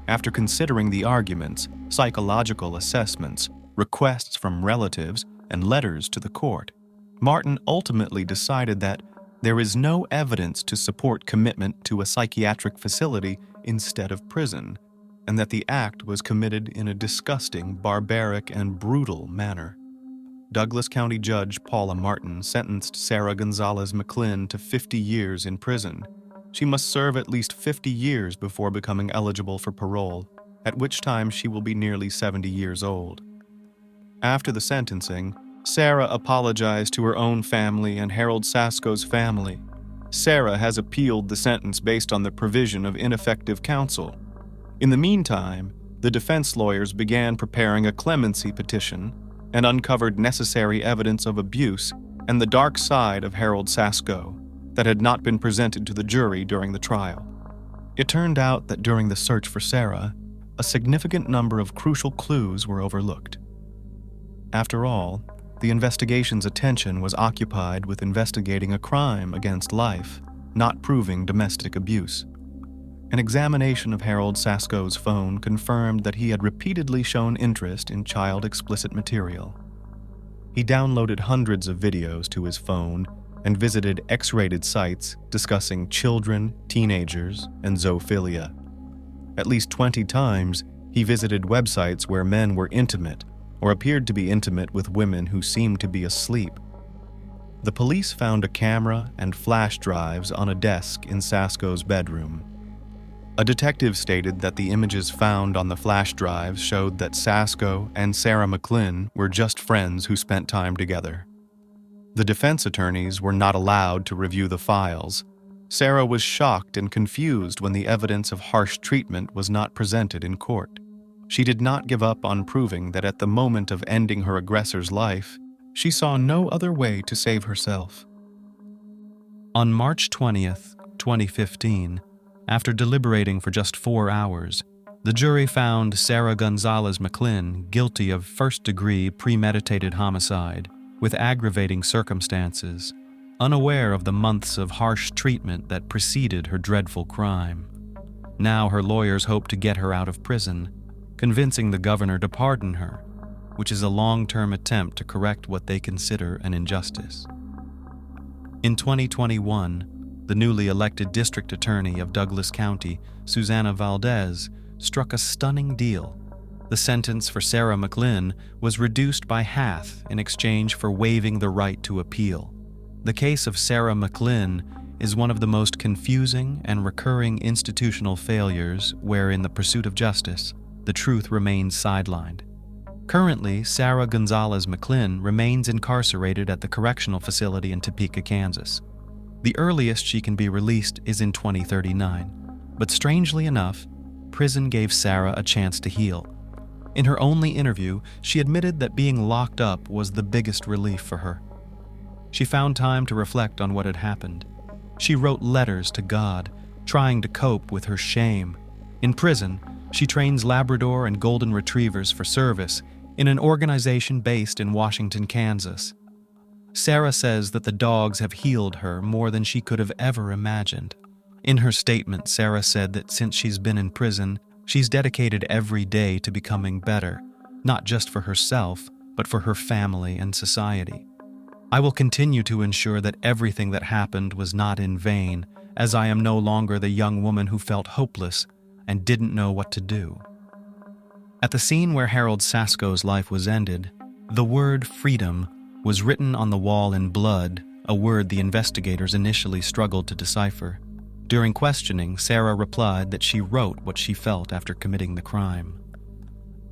After considering the arguments, psychological assessments, requests from relatives, and letters to the court, Martin ultimately decided that there is no evidence to support commitment to a psychiatric facility instead of prison, and that the act was committed in a disgusting, barbaric, and brutal manner. Douglas County Judge Paula Martin sentenced Sarah Gonzalez McLynn to 50 years in prison. She must serve at least 50 years before becoming eligible for parole, at which time she will be nearly 70 years old. After the sentencing, Sarah apologized to her own family and Harold Sasko's family. Sarah has appealed the sentence based on the provision of ineffective counsel. In the meantime, the defense lawyers began preparing a clemency petition and uncovered necessary evidence of abuse and the dark side of Harold Sasko that had not been presented to the jury during the trial. It turned out that during the search for Sarah, a significant number of crucial clues were overlooked. After all, the investigation's attention was occupied with investigating a crime against life, not proving domestic abuse. An examination of Harold Sasko's phone confirmed that he had repeatedly shown interest in child explicit material. He downloaded hundreds of videos to his phone and visited X-rated sites discussing children, teenagers, and zoophilia. At least 20 times, he visited websites where men were intimate or appeared to be intimate with women who seemed to be asleep. The police found a camera and flash drives on a desk in Sasko's bedroom. A detective stated that the images found on the flash drives showed that Sasko and Sarah McLynn were just friends who spent time together. The defense attorneys were not allowed to review the files. Sarah was shocked and confused when the evidence of harsh treatment was not presented in court. She did not give up on proving that at the moment of ending her aggressor's life, she saw no other way to save herself. On March 20th, 2015, after deliberating for just 4 hours, the jury found Sarah Gonzalez McLynn guilty of first-degree premeditated homicide with aggravating circumstances, unaware of the months of harsh treatment that preceded her dreadful crime. Now her lawyers hope to get her out of prison, convincing the governor to pardon her, which is a long-term attempt to correct what they consider an injustice. In 2021, the newly elected district attorney of Douglas County, Susana Valdez, struck a stunning deal. The sentence for Sarah McLynn was reduced by half in exchange for waiving the right to appeal. The case of Sarah McLynn is one of the most confusing and recurring institutional failures where, in the pursuit of justice, the truth remains sidelined. Currently, Sarah Gonzalez McLynn remains incarcerated at the correctional facility in Topeka, Kansas. The earliest she can be released is in 2039, but strangely enough, prison gave Sarah a chance to heal. In her only interview, she admitted that being locked up was the biggest relief for her. She found time to reflect on what had happened. She wrote letters to God, trying to cope with her shame. In prison, she trains Labrador and Golden Retrievers for service in an organization based in Washington, Kansas. Sarah says that the dogs have healed her more than she could have ever imagined. In her statement, Sarah said that since she's been in prison, she's dedicated every day to becoming better, not just for herself, but for her family and society. I will continue to ensure that everything that happened was not in vain, as I am no longer the young woman who felt hopeless and didn't know what to do. At the scene where Harold Sasko's life was ended, the word freedom was written on the wall in blood, a word the investigators initially struggled to decipher. During questioning, Sarah replied that she wrote what she felt after committing the crime.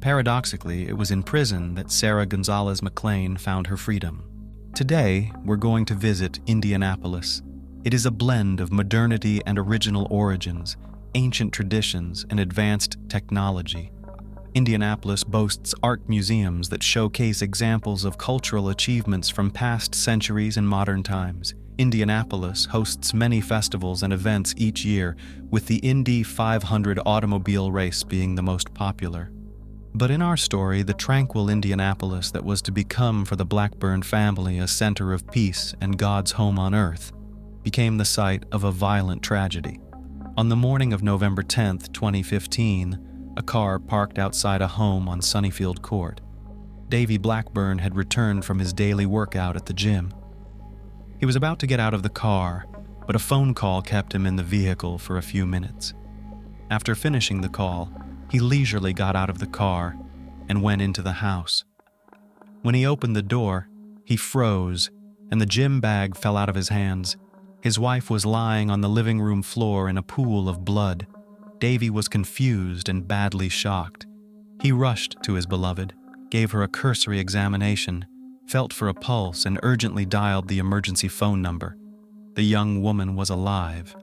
Paradoxically, it was in prison that Sarah Gonzalez McLynn found her freedom. Today, we're going to visit Indianapolis. It is a blend of modernity and original origins, ancient traditions, and advanced technology. Indianapolis boasts art museums that showcase examples of cultural achievements from past centuries and modern times. Indianapolis hosts many festivals and events each year, with the Indy 500 automobile race being the most popular. But in our story, the tranquil Indianapolis that was to become for the Blackburn family a center of peace and God's home on earth became the site of a violent tragedy. On the morning of November 10th, 2015, a car parked outside a home on Sunnyfield Court. Davy Blackburn had returned from his daily workout at the gym. He was about to get out of the car, but a phone call kept him in the vehicle for a few minutes. After finishing the call, he leisurely got out of the car and went into the house. When he opened the door, he froze, and the gym bag fell out of his hands. His wife was lying on the living room floor in a pool of blood. Davy was confused and badly shocked. He rushed to his beloved, gave her a cursory examination, felt for a pulse, and urgently dialed the emergency phone number. The young woman was alive.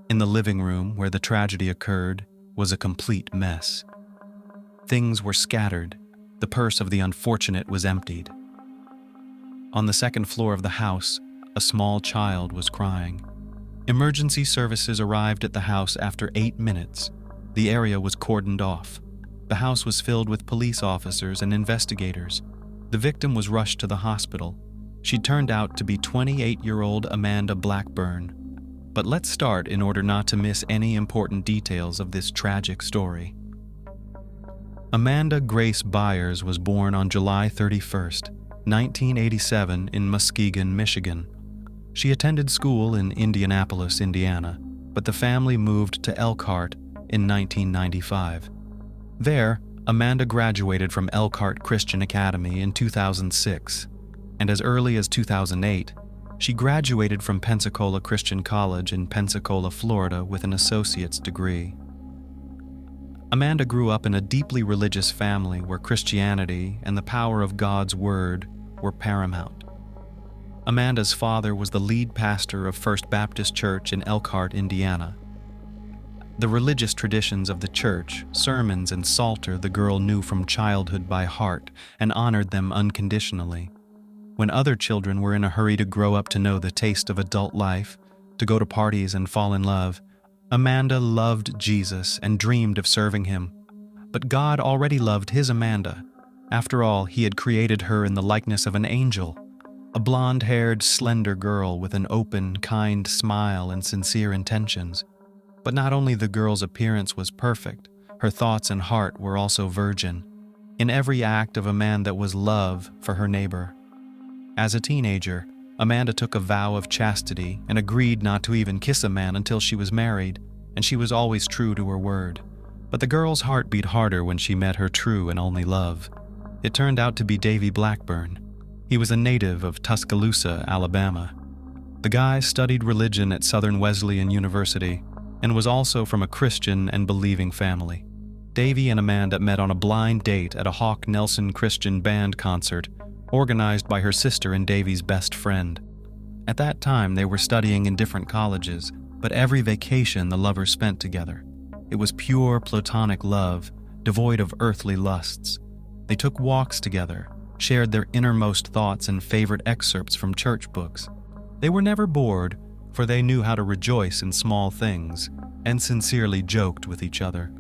In the living room where the tragedy occurred was a complete mess. Things were scattered. The purse of the unfortunate was emptied. On the second floor of the house, a small child was crying. Emergency services arrived at the house after 8 minutes. The area was cordoned off. The house was filled with police officers and investigators. The victim was rushed to the hospital. She turned out to be 28-year-old Amanda Blackburn. But let's start in order not to miss any important details of this tragic story. Amanda Grace Byers was born on July 31st, 1987 in Muskegon, Michigan. She attended school in Indianapolis, Indiana, but the family moved to Elkhart in 1995. There, Amanda graduated from Elkhart Christian Academy in 2006, and as early as 2008, she graduated from Pensacola Christian College in Pensacola, Florida with an associate's degree. Amanda grew up in a deeply religious family where Christianity and the power of God's Word were paramount. Amanda's father was the lead pastor of First Baptist Church in Elkhart, Indiana. The religious traditions of the church, sermons, and psalter the girl knew from childhood by heart and honored them unconditionally. When other children were in a hurry to grow up to know the taste of adult life, to go to parties and fall in love, Amanda loved Jesus and dreamed of serving him. But God already loved his Amanda. After all, he had created her in the likeness of an angel, a blonde-haired, slender girl with an open, kind smile and sincere intentions. But not only the girl's appearance was perfect, her thoughts and heart were also virgin, in every act of a man that was love for her neighbor. As a teenager, Amanda took a vow of chastity and agreed not to even kiss a man until she was married, and she was always true to her word. But the girl's heart beat harder when she met her true and only love. It turned out to be Davy Blackburn. He was a native of Tuscaloosa, Alabama. The guy studied religion at Southern Wesleyan University and was also from a Christian and believing family. Davy and Amanda met on a blind date at a Hawk Nelson Christian Band concert organized by her sister and Davy's best friend. At that time, they were studying in different colleges, but every vacation the lovers spent together. It was pure platonic love, devoid of earthly lusts. They took walks together, shared their innermost thoughts and favorite excerpts from church books. They were never bored, for they knew how to rejoice in small things, and sincerely joked with each other.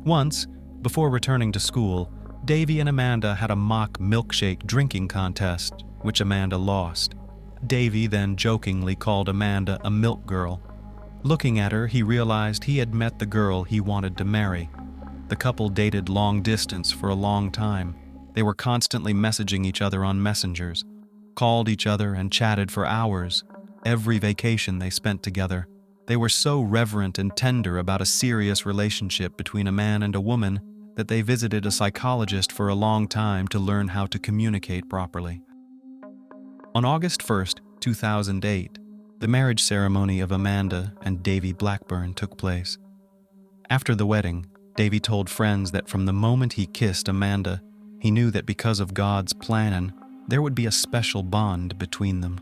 Once, before returning to school, Davy and Amanda had a mock milkshake drinking contest, which Amanda lost. Davy then jokingly called Amanda a milk girl. Looking at her, he realized he had met the girl he wanted to marry. The couple dated long distance for a long time. They were constantly messaging each other on messengers, called each other and chatted for hours. Every vacation they spent together. They were so reverent and tender about a serious relationship between a man and a woman that they visited a psychologist for a long time to learn how to communicate properly. On August 1st, 2008, the marriage ceremony of Amanda and Davy Blackburn took place. After the wedding, Davy told friends that from the moment he kissed Amanda, he knew that because of God's plan, there would be a special bond between them.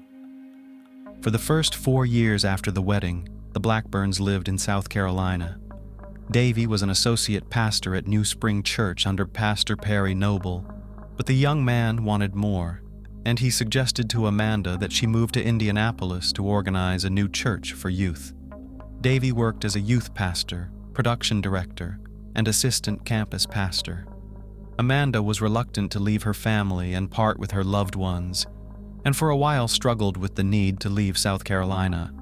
For the first 4 years after the wedding, the Blackburns lived in South Carolina. Davy was an associate pastor at New Spring Church under Pastor Perry Noble, but the young man wanted more, and he suggested to Amanda that she move to Indianapolis to organize a new church for youth. Davy worked as a youth pastor, production director, and assistant campus pastor. Amanda was reluctant to leave her family and part with her loved ones, and for a while struggled with the need to leave South Carolina.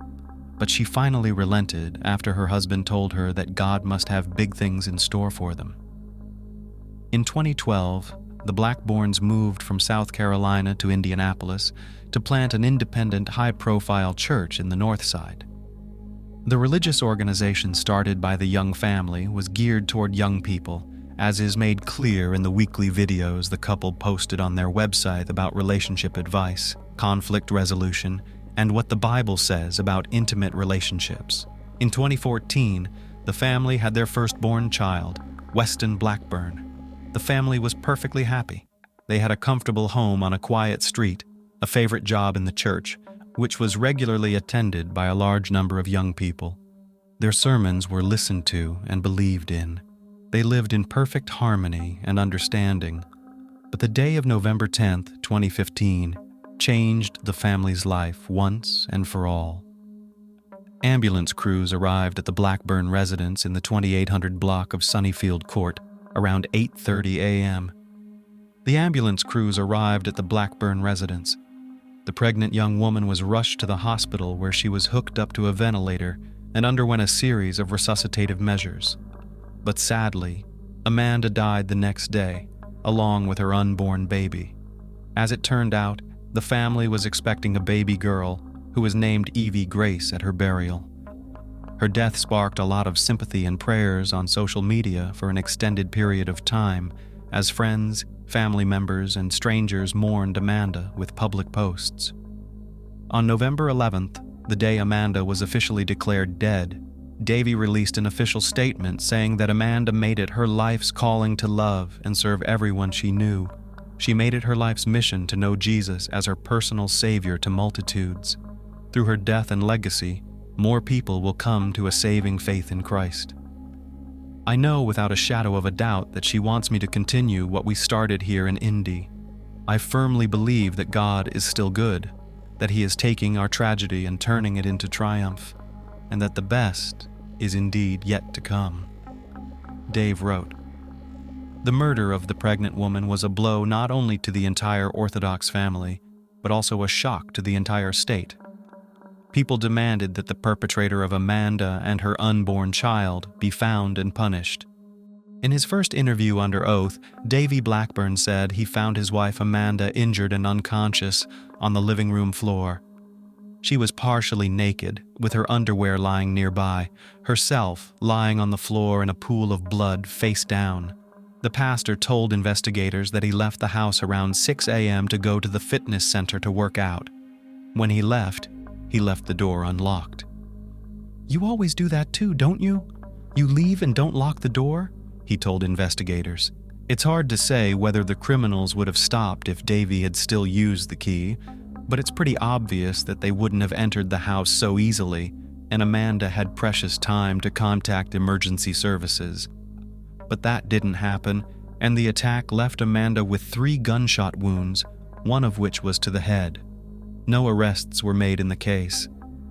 But she finally relented after her husband told her that God must have big things in store for them. In 2012, the Blackburns moved from South Carolina to Indianapolis to plant an independent, high-profile church in the North Side. The religious organization started by the young family was geared toward young people, as is made clear in the weekly videos the couple posted on their website about relationship advice, conflict resolution, and what the Bible says about intimate relationships. In 2014, the family had their firstborn child, Weston Blackburn. The family was perfectly happy. They had a comfortable home on a quiet street, a favorite job in the church, which was regularly attended by a large number of young people. Their sermons were listened to and believed in. They lived in perfect harmony and understanding. But the day of November 10th, 2015, changed the family's life once and for all. Ambulance crews arrived at the Blackburn residence in the 2800 block of Sunnyfield Court around 8:30 a.m. The ambulance crews arrived at the Blackburn residence. The pregnant young woman was rushed to the hospital where she was hooked up to a ventilator and underwent a series of resuscitative measures. But sadly, Amanda died the next day, along with her unborn baby. As it turned out, the family was expecting a baby girl who was named Evie Grace at her burial. Her death sparked a lot of sympathy and prayers on social media for an extended period of time as friends, family members, and strangers mourned Amanda with public posts. On November 11th, the day Amanda was officially declared dead, Davy released an official statement saying that Amanda made it her life's calling to love and serve everyone she knew. She made it her life's mission to know Jesus as her personal savior to multitudes. Through her death and legacy, more people will come to a saving faith in Christ. I know without a shadow of a doubt that she wants me to continue what we started here in Indy. I firmly believe that God is still good, that He is taking our tragedy and turning it into triumph, and that the best is indeed yet to come. Dave wrote, "The murder of the pregnant woman was a blow not only to the entire Orthodox family, but also a shock to the entire state. People demanded that the perpetrator of Amanda and her unborn child be found and punished." In his first interview under oath, Davy Blackburn said he found his wife Amanda injured and unconscious on the living room floor. She was partially naked, with her underwear lying nearby, herself lying on the floor in a pool of blood face down. The pastor told investigators that he left the house around 6 a.m. to go to the fitness center to work out. When he left the door unlocked. "You always do that too, don't you? You leave and don't lock the door?" he told investigators. It's hard to say whether the criminals would have stopped if Davy had still used the key, but it's pretty obvious that they wouldn't have entered the house so easily, and Amanda had precious time to contact emergency services. But that didn't happen, and the attack left Amanda with 3 gunshot wounds, one of which was to the head. No arrests were made in the case.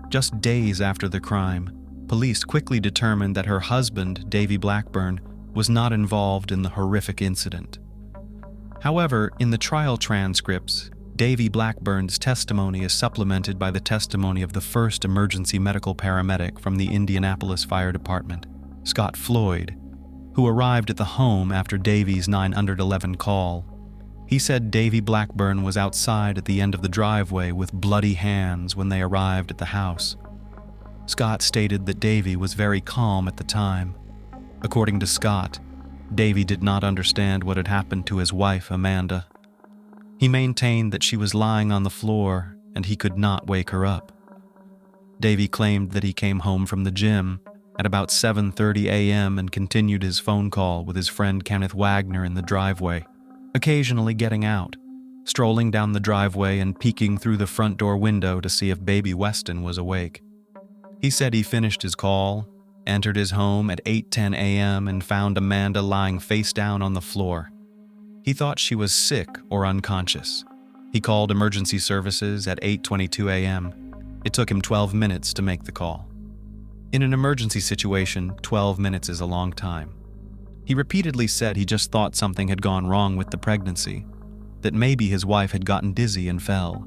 Just days after the crime, police quickly determined that her husband, Davy Blackburn, was not involved in the horrific incident. However, in the trial transcripts, Davy Blackburn's testimony is supplemented by the testimony of the first emergency medical paramedic from the Indianapolis Fire Department, Scott Floyd, who arrived at the home after Davy's 911 call. He said Davy Blackburn was outside at the end of the driveway with bloody hands when they arrived at the house. Scott stated that Davy was very calm at the time. According to Scott, Davy did not understand what had happened to his wife, Amanda. He maintained that she was lying on the floor and he could not wake her up. Davy claimed that he came home from the gym at about 7:30 a.m. and continued his phone call with his friend Kenneth Wagner in the driveway, occasionally getting out, strolling down the driveway and peeking through the front door window to see if baby Weston was awake. He said he finished his call, entered his home at 8:10 a.m. and found Amanda lying face down on the floor. He thought she was sick or unconscious. He called emergency services at 8:22 a.m. It took him 12 minutes to make the call. In an emergency situation, 12 minutes is a long time. He repeatedly said he just thought something had gone wrong with the pregnancy, that maybe his wife had gotten dizzy and fell.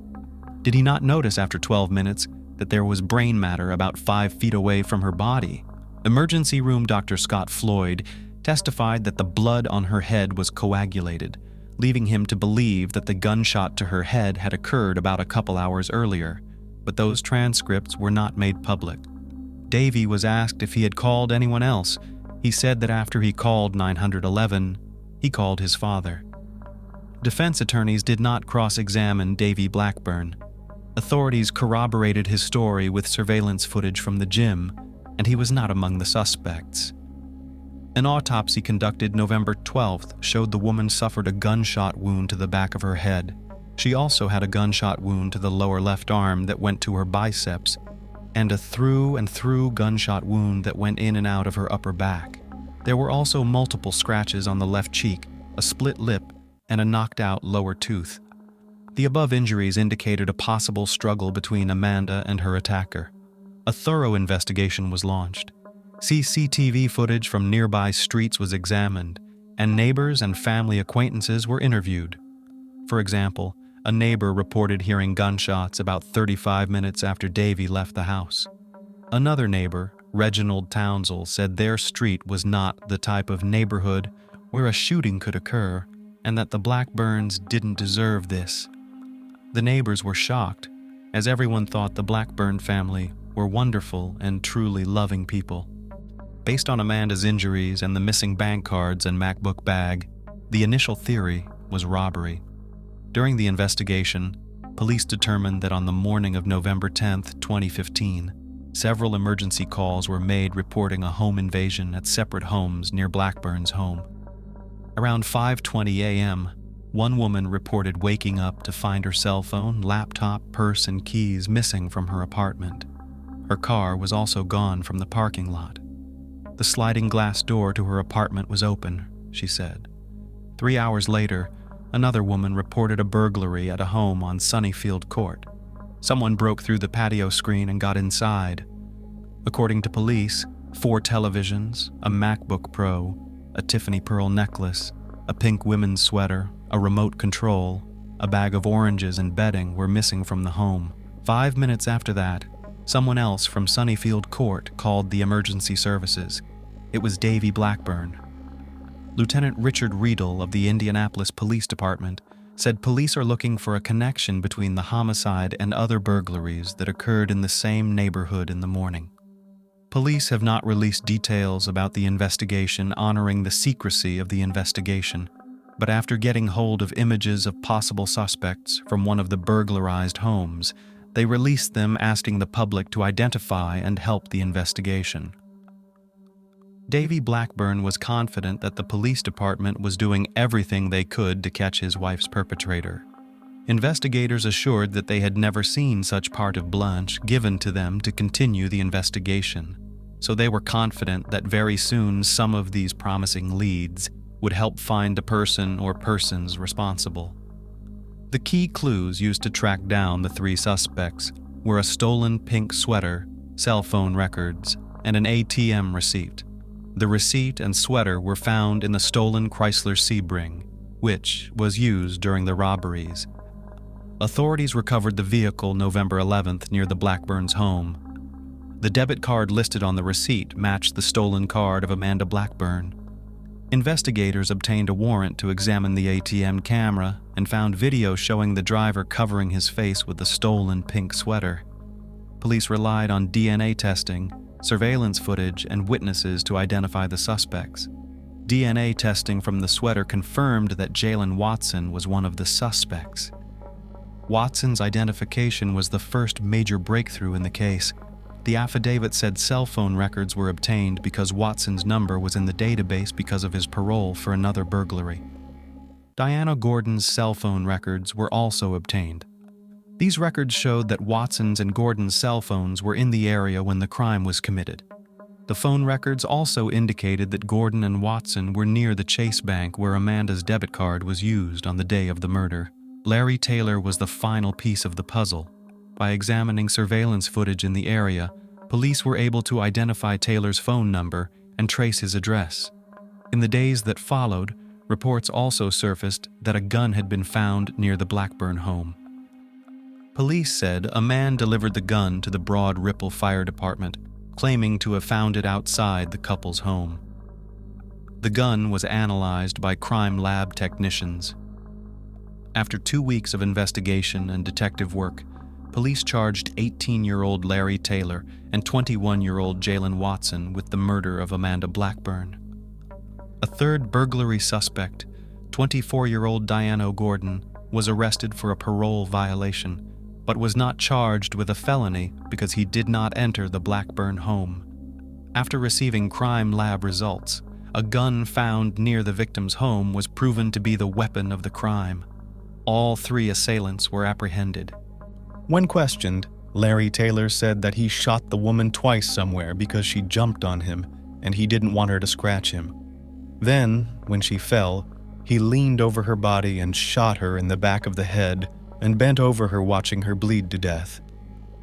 Did he not notice after 12 minutes that there was brain matter about 5 feet away from her body? Emergency room Dr. Scott Floyd testified that the blood on her head was coagulated, leaving him to believe that the gunshot to her head had occurred about a couple hours earlier, but those transcripts were not made public. Davy was asked if he had called anyone else. He said that after he called 911, he called his father. Defense attorneys did not cross-examine Davy Blackburn. Authorities corroborated his story with surveillance footage from the gym, and he was not among the suspects. An autopsy conducted November 12th showed the woman suffered a gunshot wound to the back of her head. She also had a gunshot wound to the lower left arm that went to her biceps, and a through and through gunshot wound that went in and out of her upper back. There were also multiple scratches on the left cheek, a split lip, and a knocked-out lower tooth. The above injuries indicated a possible struggle between Amanda and her attacker. A thorough investigation was launched. CCTV footage from nearby streets was examined, and neighbors and family acquaintances were interviewed. For example, a neighbor reported hearing gunshots about 35 minutes after Davy left the house. Another neighbor, Reginald Townsell, said their street was not the type of neighborhood where a shooting could occur, and that the Blackburns didn't deserve this. The neighbors were shocked, as everyone thought the Blackburn family were wonderful and truly loving people. Based on Amanda's injuries and the missing bank cards and MacBook bag, the initial theory was robbery. During the investigation, police determined that on the morning of November 10, 2015, several emergency calls were made reporting a home invasion at separate homes near Blackburn's home. Around 5:20 a.m., one woman reported waking up to find her cell phone, laptop, purse, and keys missing from her apartment. Her car was also gone from the parking lot. The sliding glass door to her apartment was open, she said. 3 hours later, another woman reported a burglary at a home on Sunnyfield Court. Someone broke through the patio screen and got inside. According to police, 4 televisions, a MacBook Pro, a Tiffany pearl necklace, a pink women's sweater, a remote control, a bag of oranges and bedding were missing from the home. 5 minutes after that, someone else from Sunnyfield Court called the emergency services. It was Davy Blackburn. Lieutenant Richard Riedel of the Indianapolis Police Department said police are looking for a connection between the homicide and other burglaries that occurred in the same neighborhood in the morning. Police have not released details about the investigation, honoring the secrecy of the investigation, but after getting hold of images of possible suspects from one of the burglarized homes, they released them, asking the public to identify and help the investigation. Davy Blackburn was confident that the police department was doing everything they could to catch his wife's perpetrator. Investigators assured that they had never seen such part of Blanche given to them to continue the investigation, so they were confident that very soon some of these promising leads would help find the person or persons responsible. The key clues used to track down the 3 suspects were a stolen pink sweater, cell phone records, and an ATM receipt. The receipt and sweater were found in the stolen Chrysler Sebring, which was used during the robberies. Authorities recovered the vehicle November 11th near the Blackburns' home. The debit card listed on the receipt matched the stolen card of Amanda Blackburn. Investigators obtained a warrant to examine the ATM camera and found video showing the driver covering his face with the stolen pink sweater. Police relied on DNA testing, surveillance footage, and witnesses to identify the suspects. DNA testing from the sweater confirmed that Jalen Watson was one of the suspects. Watson's identification was the first major breakthrough in the case. The affidavit said cell phone records were obtained because Watson's number was in the database because of his parole for another burglary. Diana Gordon's cell phone records were also obtained. These records showed that Watson's and Gordon's cell phones were in the area when the crime was committed. The phone records also indicated that Gordon and Watson were near the Chase Bank where Amanda's debit card was used on the day of the murder. Larry Taylor was the final piece of the puzzle. By examining surveillance footage in the area, police were able to identify Taylor's phone number and trace his address. In the days that followed, reports also surfaced that a gun had been found near the Blackburn home. Police said a man delivered the gun to the Broad Ripple Fire Department, claiming to have found it outside the couple's home. The gun was analyzed by crime lab technicians. After 2 weeks of investigation and detective work, police charged 18-year-old Larry Taylor and 21-year-old Jalen Watson with the murder of Amanda Blackburn. A third burglary suspect, 24-year-old Diana Gordon, was arrested for a parole violation, but was not charged with a felony because he did not enter the Blackburn home. After receiving crime lab results, a gun found near the victim's home was proven to be the weapon of the crime. All 3 assailants were apprehended. When questioned, Larry Taylor said that he shot the woman twice somewhere because she jumped on him and he didn't want her to scratch him. Then, when she fell, he leaned over her body and shot her in the back of the head and bent over her, watching her bleed to death.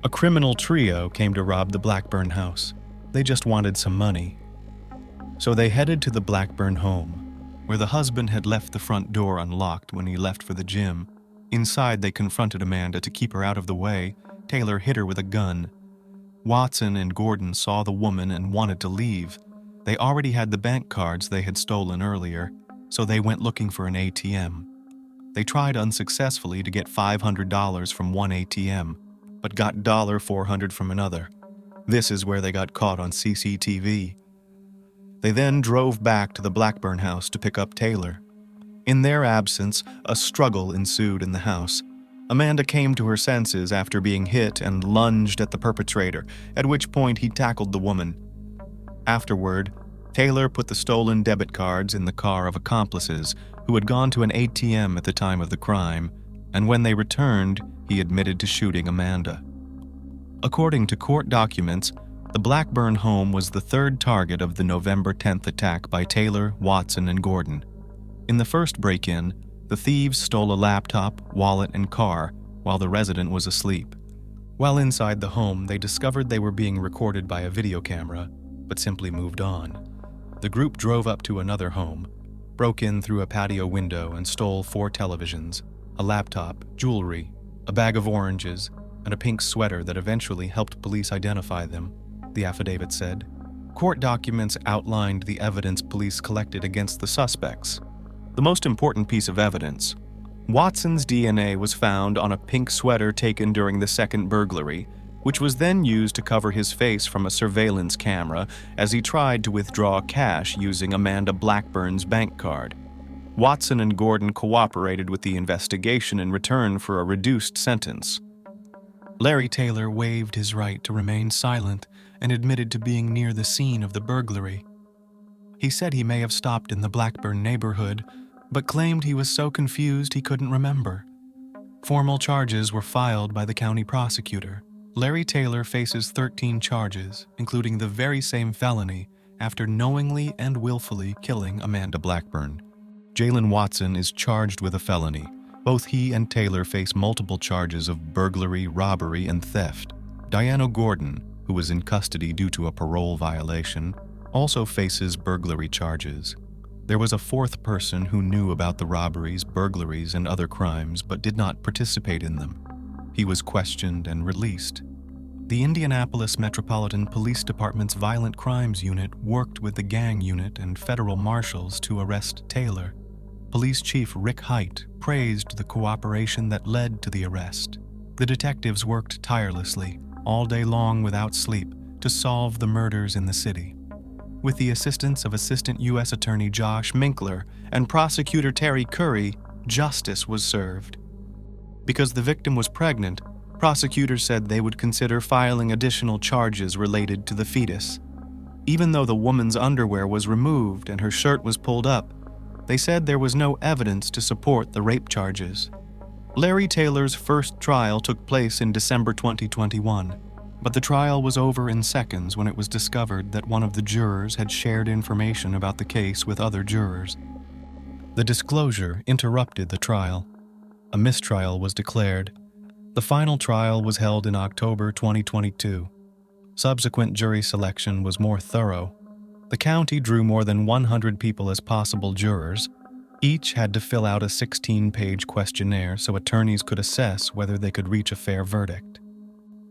A criminal trio came to rob the Blackburn house. They just wanted some money. So they headed to the Blackburn home, where the husband had left the front door unlocked when he left for the gym. Inside, they confronted Amanda to keep her out of the way. Taylor hit her with a gun. Watson and Gordon saw the woman and wanted to leave. They already had the bank cards they had stolen earlier, so they went looking for an ATM. They tried unsuccessfully to get $500 from one ATM. but got $400 from another. This is where they got caught on CCTV. They then drove back to the Blackburn house to pick up Taylor. In their absence, a struggle ensued in the house. Amanda came to her senses after being hit and lunged at the perpetrator, at which point he tackled the woman. Afterward, Taylor put the stolen debit cards in the car of accomplices who had gone to an ATM at the time of the crime, and when they returned, he admitted to shooting Amanda. According to court documents, the Blackburn home was the third target of the November 10th attack by Taylor, Watson, and Gordon. In the first break-in, the thieves stole a laptop, wallet, and car while the resident was asleep. While inside the home, they discovered they were being recorded by a video camera, but simply moved on. The group drove up to another home, broke in through a patio window and stole 4 televisions, a laptop, jewelry, a bag of oranges, and a pink sweater that eventually helped police identify them, the affidavit said. Court documents outlined the evidence police collected against the suspects. The most important piece of evidence: Watson's DNA was found on a pink sweater taken during the second burglary, which was then used to cover his face from a surveillance camera as he tried to withdraw cash using Amanda Blackburn's bank card. Watson and Gordon cooperated with the investigation in return for a reduced sentence. Larry Taylor waived his right to remain silent and admitted to being near the scene of the burglary. He said he may have stopped in the Blackburn neighborhood, but claimed he was so confused he couldn't remember. Formal charges were filed by the county prosecutor. Larry Taylor faces 13 charges, including the very same felony, after knowingly and willfully killing Amanda Blackburn. Jalen Watson is charged with a felony. Both he and Taylor face multiple charges of burglary, robbery, and theft. Diana Gordon, who was in custody due to a parole violation, also faces burglary charges. There was a fourth person who knew about the robberies, burglaries, and other crimes but did not participate in them. He was questioned and released. The Indianapolis Metropolitan Police Department's Violent Crimes Unit worked with the gang unit and federal marshals to arrest Taylor. Police Chief Rick Height praised the cooperation that led to the arrest. The detectives worked tirelessly, all day long without sleep, to solve the murders in the city. With the assistance of Assistant U.S. Attorney Josh Minkler and Prosecutor Terry Curry, justice was served. Because the victim was pregnant, prosecutors said they would consider filing additional charges related to the fetus. Even though the woman's underwear was removed and her shirt was pulled up, they said there was no evidence to support the rape charges. Larry Taylor's first trial took place in December 2021, but the trial was over in seconds when it was discovered that one of the jurors had shared information about the case with other jurors. The disclosure interrupted the trial. A mistrial was declared. The final trial was held in October 2022. Subsequent jury selection was more thorough. The county drew more than 100 people as possible jurors. Each had to fill out a 16-page questionnaire so attorneys could assess whether they could reach a fair verdict.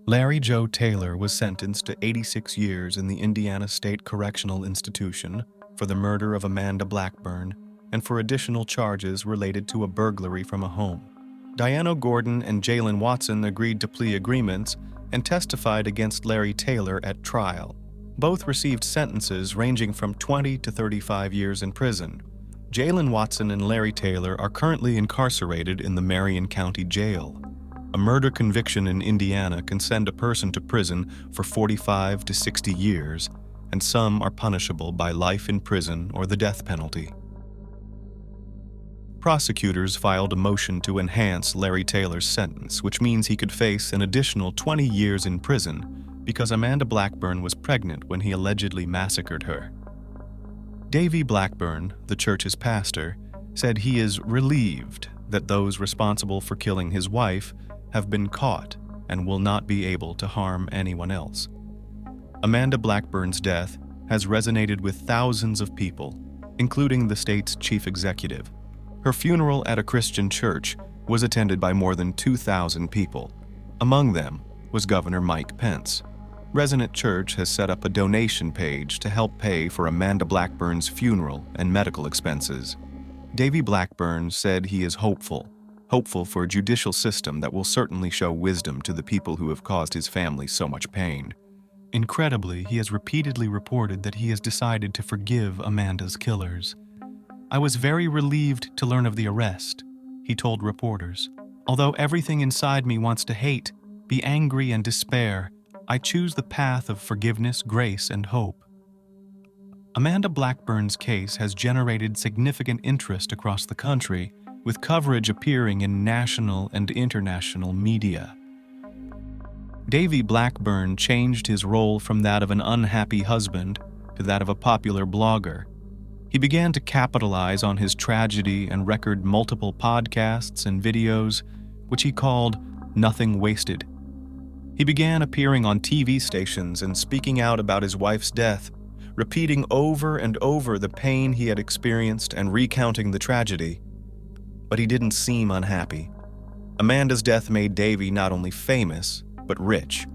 Larry Joe Taylor was sentenced to 86 years in the Indiana State Correctional Institution for the murder of Amanda Blackburn and for additional charges related to a burglary from a home. Diana Gordon and Jalen Watson agreed to plea agreements and testified against Larry Taylor at trial. Both received sentences ranging from 20 to 35 years in prison. Jalen Watson and Larry Taylor are currently incarcerated in the Marion County Jail. A murder conviction in Indiana can send a person to prison for 45 to 60 years, and some are punishable by life in prison or the death penalty. Prosecutors filed a motion to enhance Larry Taylor's sentence, which means he could face an additional 20 years in prison because Amanda Blackburn was pregnant when he allegedly massacred her. Davy Blackburn, the church's pastor, said he is relieved that those responsible for killing his wife have been caught and will not be able to harm anyone else. Amanda Blackburn's death has resonated with thousands of people, including the state's chief executive. Her funeral at a Christian church was attended by more than 2,000 people. Among them was Governor Mike Pence. Resonant Church has set up a donation page to help pay for Amanda Blackburn's funeral and medical expenses. Davy Blackburn said he is hopeful hopeful for a judicial system that will certainly show wisdom to the people who have caused his family so much pain. Incredibly, he has repeatedly reported that he has decided to forgive Amanda's killers. "I was very relieved to learn of the arrest," he told reporters. "Although everything inside me wants to hate, be angry and despair, I choose the path of forgiveness, grace, and hope." Amanda Blackburn's case has generated significant interest across the country, with coverage appearing in national and international media. Davy Blackburn changed his role from that of an unhappy husband to that of a popular blogger. He began to capitalize on his tragedy and record multiple podcasts and videos, which he called Nothing Wasted. He began appearing on TV stations and speaking out about his wife's death, repeating over and over the pain he had experienced and recounting the tragedy. But he didn't seem unhappy. Amanda's death made Davy not only famous, but rich.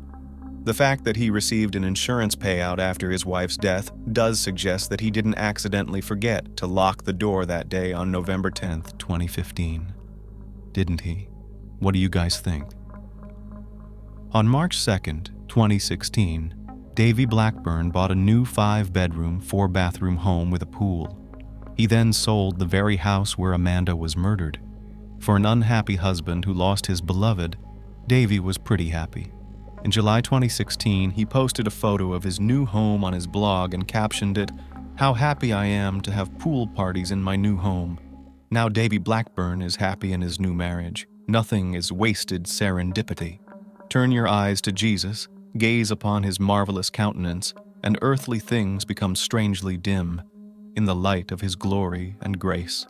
The fact that he received an insurance payout after his wife's death does suggest that he didn't accidentally forget to lock the door that day on November 10th, 2015. Didn't he? What do you guys think? On March 2nd, 2016, Davy Blackburn bought a new 5-bedroom, 4-bathroom home with a pool. He then sold the very house where Amanda was murdered. For an unhappy husband who lost his beloved, Davy was pretty happy. In July 2016, he posted a photo of his new home on his blog and captioned it, "How happy I am to have pool parties in my new home." Now Davy Blackburn is happy in his new marriage. Nothing is wasted serendipity. Turn your eyes to Jesus, gaze upon his marvelous countenance, and earthly things become strangely dim in the light of his glory and grace.